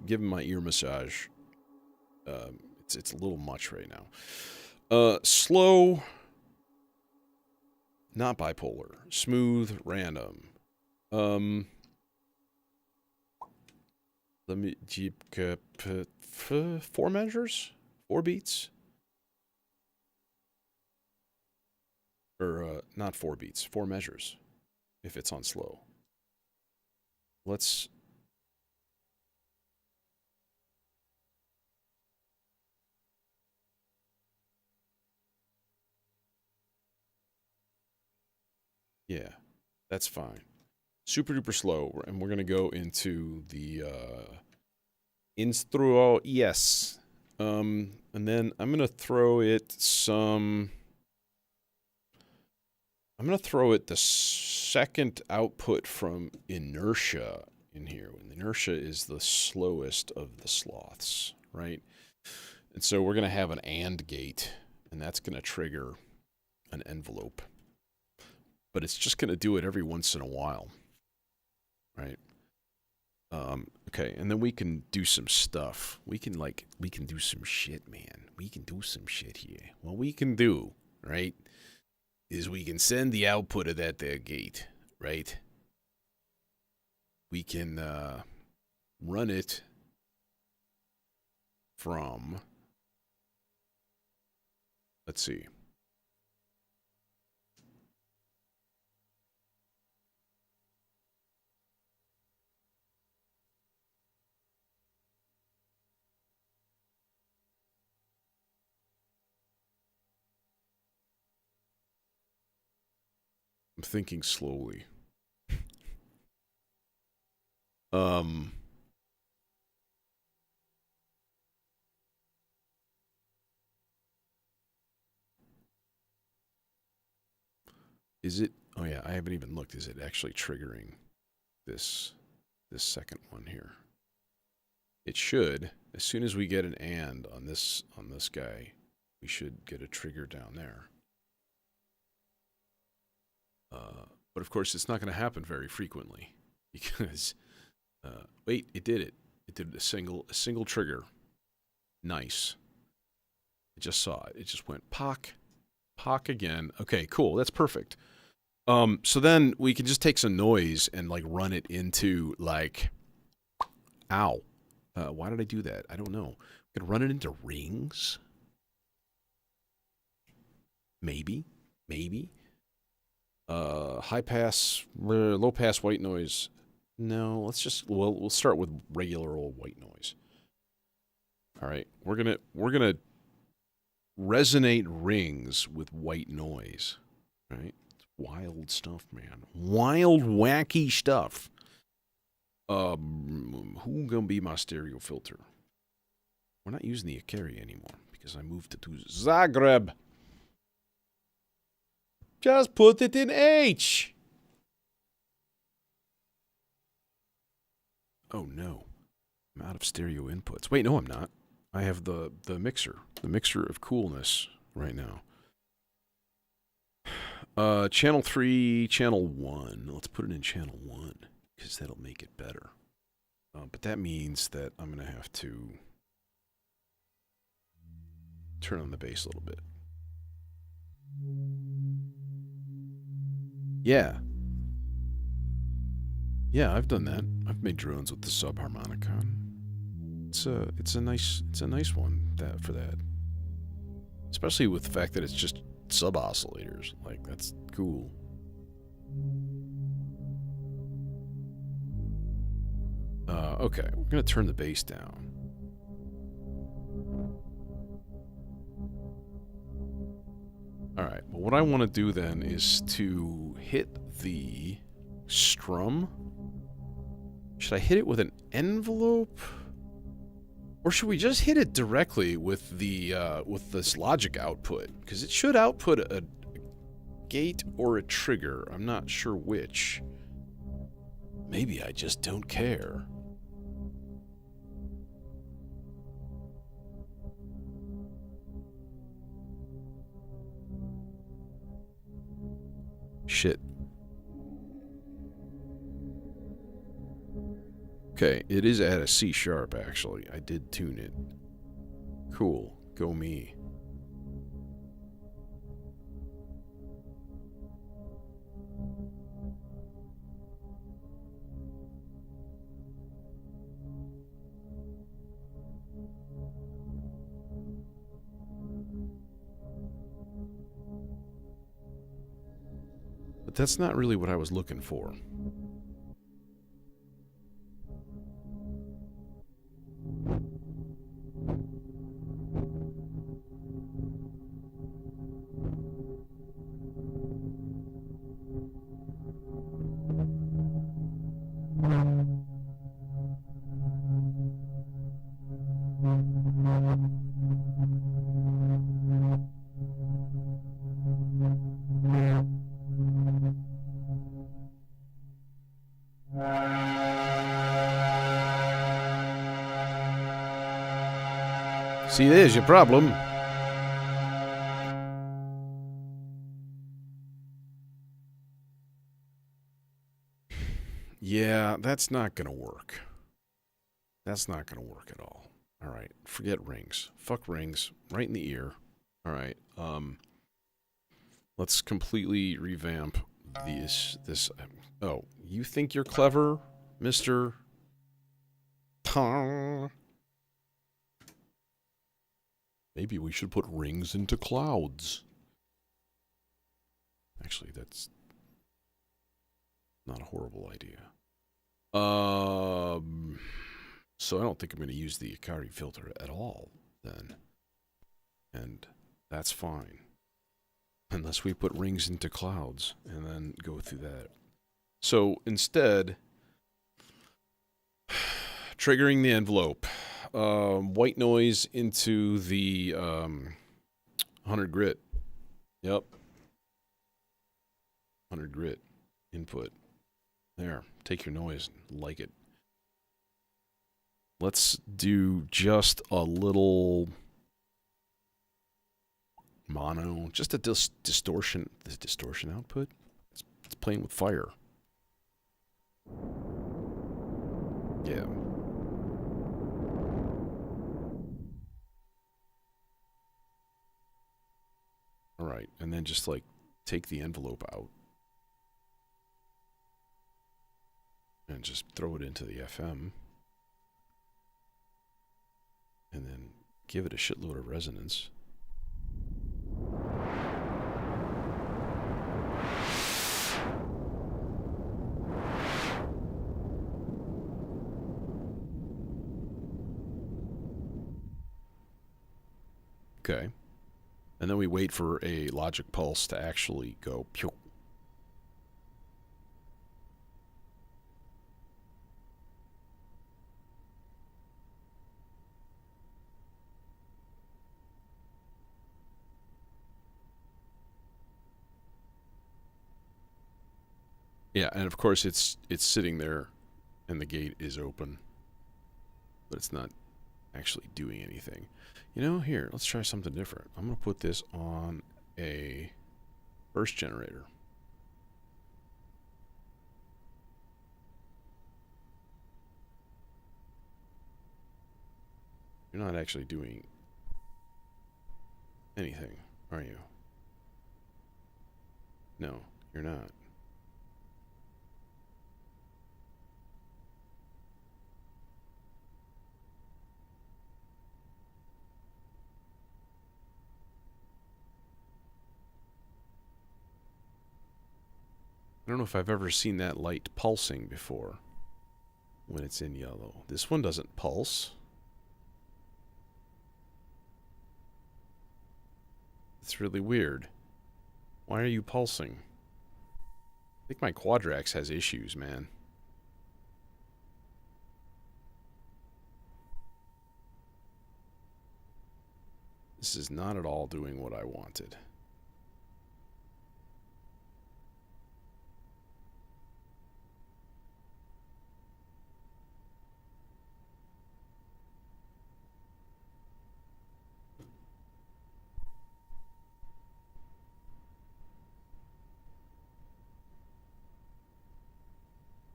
giving my ear massage. It's a little much right now. Slow, not bipolar, smooth, random. Let me put 4 measures, 4 beats, or not 4 beats, 4 measures. If it's on slow, let's. Yeah, that's fine. Super duper slow, and we're gonna go into the instro. Yes, and then I'm gonna throw it some. I'm gonna throw it the second output from inertia in here. And inertia is the slowest of the sloths, right? And so we're gonna have an AND gate, and that's gonna trigger an envelope. But it's just gonna do it every once in a while. Right. Okay, and then we can do some stuff. We can do some shit, man. We can do some shit here. What we can do, right, is we can send the output of that there gate, right? We can run it from, let's see. I'm thinking slowly. Is it? Oh yeah, I haven't even looked. Is it actually triggering this second one here? It should. As soon as we get an AND on this guy, we should get a trigger down there. But of course, it's not going to happen very frequently because, wait, it did it. It did a single trigger. Nice. I just saw it. It just went pock again. Okay, cool. That's perfect. So then we can just take some noise and like run it into like, ow. Why did I do that? I don't know. We could run it into rings. Maybe. High pass, low pass white noise. No, let's just, we'll start with regular old white noise. All right, we're gonna resonate rings with white noise. Right, it's wild stuff, man. Wild, wacky stuff. Who gonna be my stereo filter? We're not using the Akari anymore because I moved to Zagreb. Just put it in H. Oh no, I'm out of stereo inputs. Wait, no, I'm not. I have the mixer of coolness right now. Channel 3, channel 1. Let's put it in channel 1 because that'll make it better. But that means that I'm gonna have to turn on the bass a little bit. Yeah. Yeah, I've done that. I've made drones with the subharmonicon. It's a nice one for that. Especially with the fact that it's just sub oscillators. Like, that's cool. Okay, we're gonna turn the bass down. Alright, well, what I want to do then is to hit the strum. Should I hit it with an envelope? Or should we just hit it directly with with this logic output? Because it should output a gate or a trigger. I'm not sure which. Maybe I just don't care. Shit. Okay, it is at a C sharp, actually. I did tune it. Cool. Go me. But that's not really what I was looking for. See, there's your problem. Yeah, that's not gonna work. That's not gonna work at all. Alright, forget rings. Fuck rings. Right in the ear. Alright, let's completely revamp this. Oh, you think you're clever, Mr. Tong? Maybe we should put rings into clouds. Actually, that's not a horrible idea. So I don't think I'm going to use the Ikari filter at all, then. And that's fine. Unless we put rings into clouds and then go through that. So instead, triggering the envelope. White noise into the 100 grit. Yep. 100 grit input. There. Take your noise and like it. Let's do just a little mono. Just a distortion. The distortion output. It's playing with fire. Yeah. Alright, and then just like take the envelope out and just throw it into the FM and then give it a shitload of resonance. Okay. And then we wait for a logic pulse to actually go pew. Yeah, and of course it's sitting there and the gate is open. But it's not actually doing anything. You know, here, let's try something different. I'm going to put this on a burst generator. You're not actually doing anything, are you? No, you're not. I don't know if I've ever seen that light pulsing before when it's in yellow. This one doesn't pulse. It's really weird. Why are you pulsing? I think my Quadrax has issues, man. This is not at all doing what I wanted.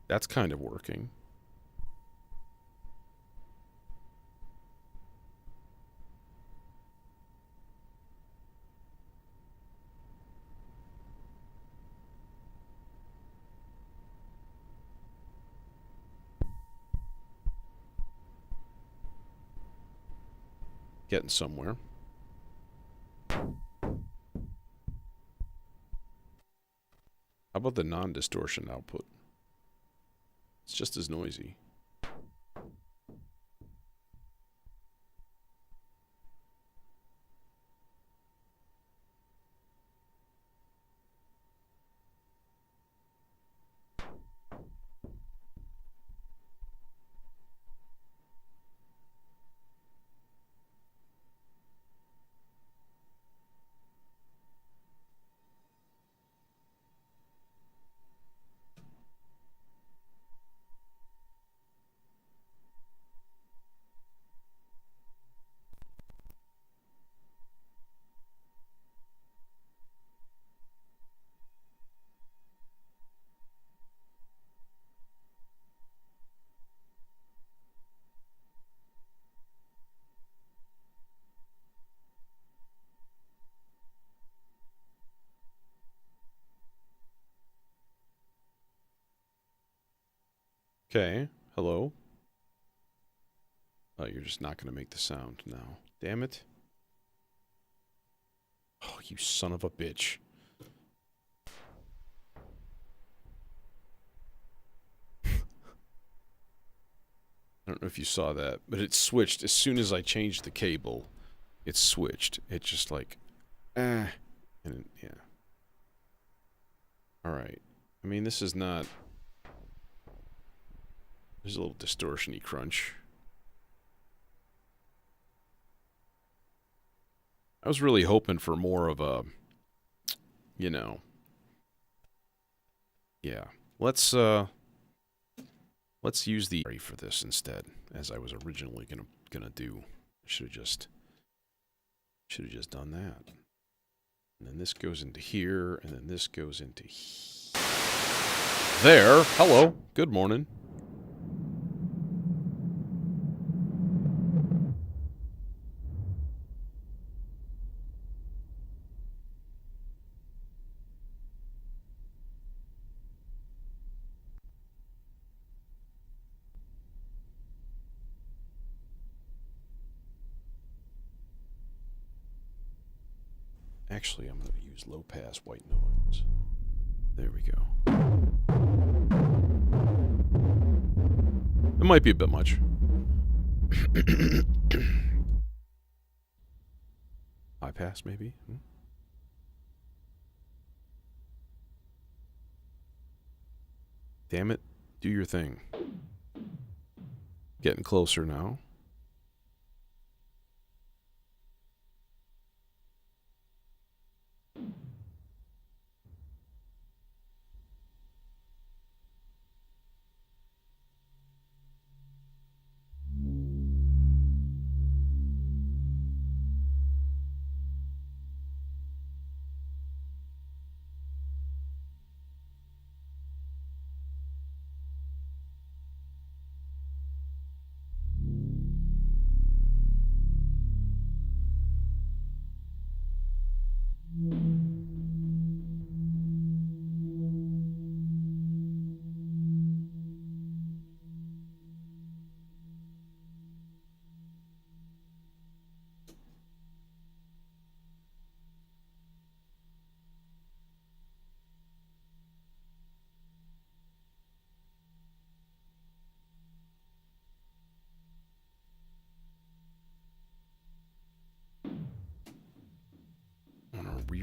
That's kind of working. Getting somewhere. How about the non-distortion output? It's just as noisy. Okay, hello. Oh, you're just not going to make the sound now. Damn it. Oh, you son of a bitch. I don't know if you saw that, but it switched. As soon as I changed the cable, it switched. It just like, and it, yeah. Alright. I mean, this is not... There's a little distortion-y crunch. I was really hoping for more of a, you know... Yeah. Let's use the for this instead, as I was originally gonna do. Should have just done that. And then this goes into here, and then this goes into there. Hello. Good morning. Actually, I'm going to use low-pass white noise. There we go. It might be a bit much. High pass, maybe? Damn it. Do your thing. Getting closer now.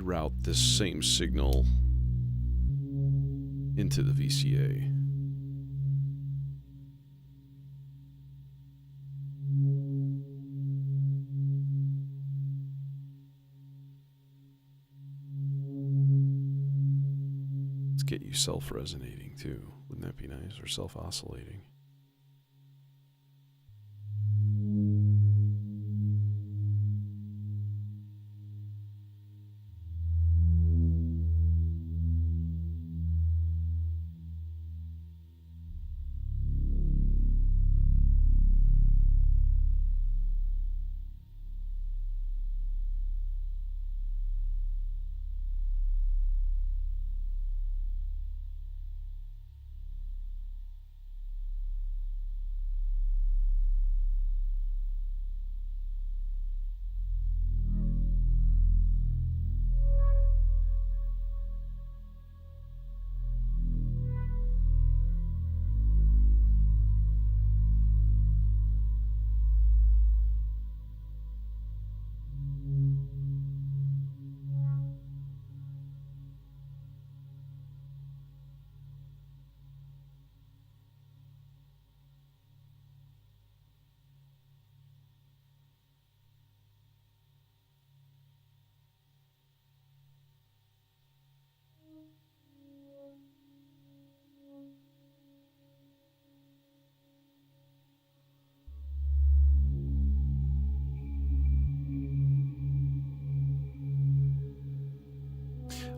reroute this same signal into the VCA. Let's get you self-resonating too. Wouldn't that be nice? Or self-oscillating.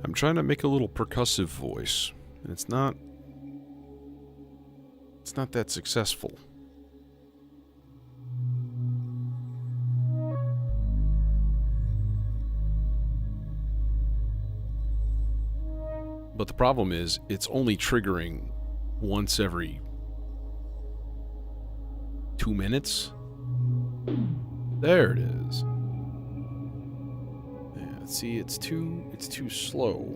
I'm trying to make a little percussive voice, and it's not that successful. But the problem is, it's only triggering once every 2 minutes. There it is. Yeah, see, it's too slow.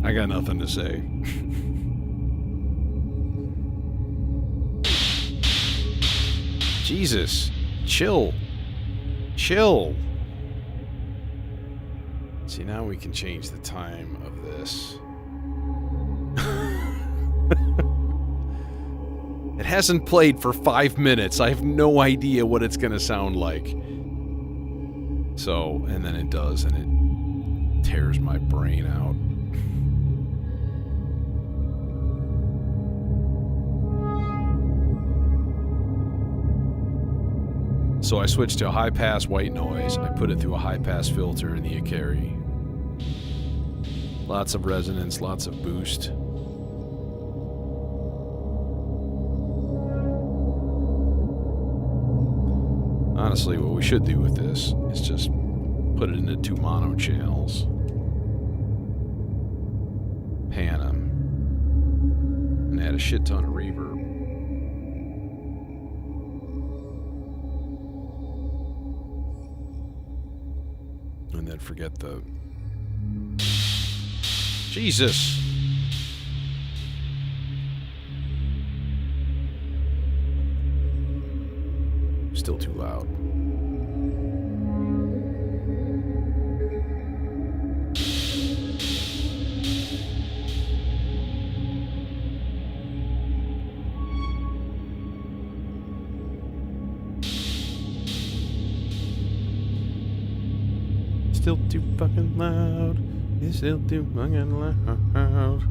I got nothing to say. Jesus, chill. Chill. See, now we can change the time of this. It hasn't played for 5 minutes. I have no idea what it's gonna sound like. So, and then it does, and it tears my brain out. So I switched to a high-pass white noise. I put it through a high-pass filter in the Akari. Lots of resonance, lots of boost. Honestly, what we should do with this is just put it into 2 mono channels. Pan them. And add a shit ton of reverb. And then forget the... Jesus! Still too loud. Still too fucking loud. It's still too fucking loud.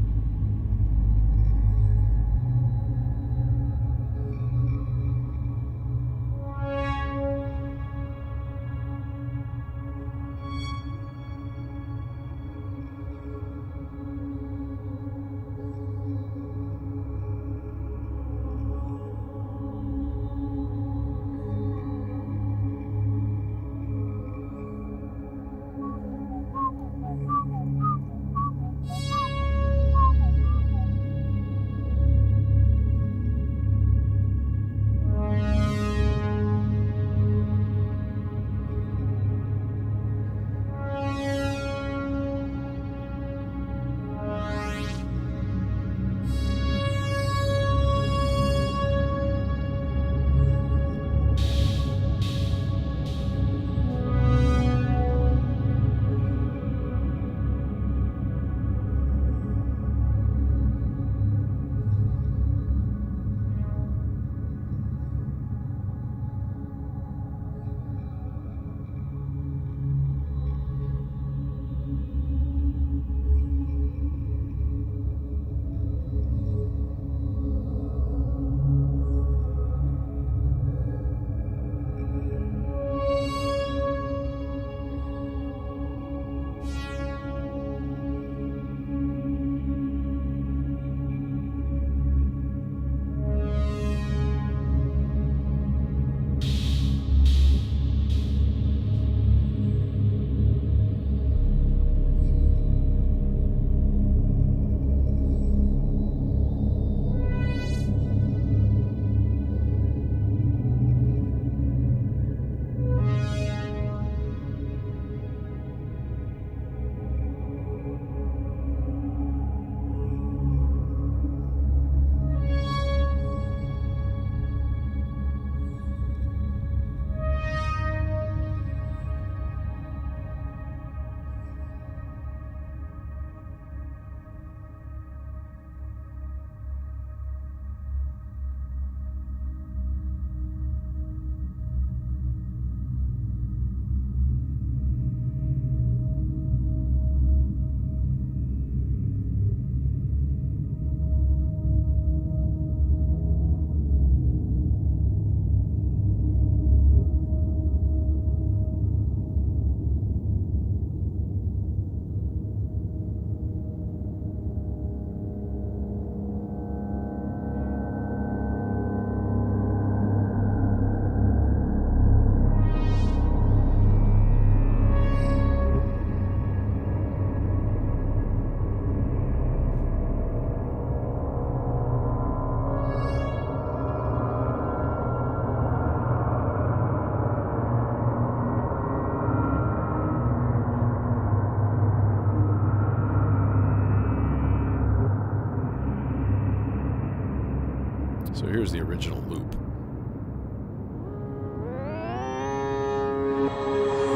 So here's the original loop.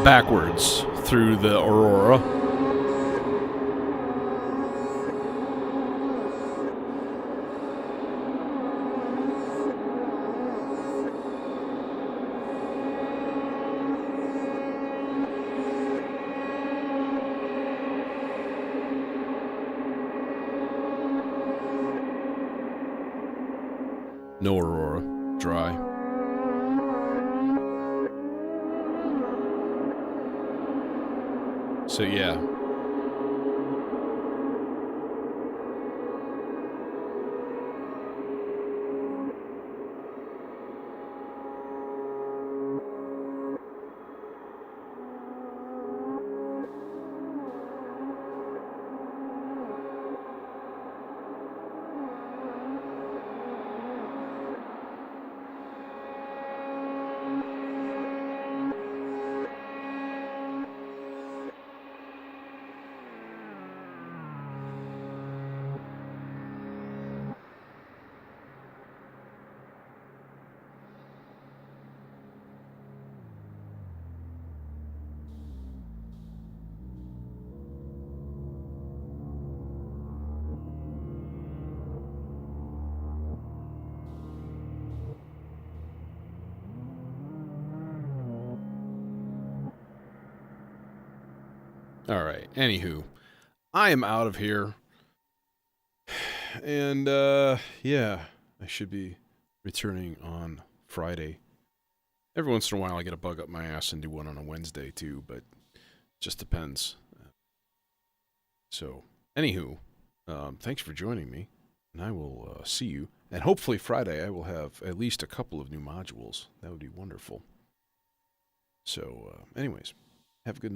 Backwards through the Aurora. No Aurora. Dry. So yeah. All right. Anywho, I am out of here. And, yeah, I should be returning on Friday. Every once in a while, I get a bug up my ass and do one on a Wednesday, too, but it just depends. So, anywho, thanks for joining me, and I will see you. And hopefully Friday I will have at least a couple of new modules. That would be wonderful. So, anyways, have a good night.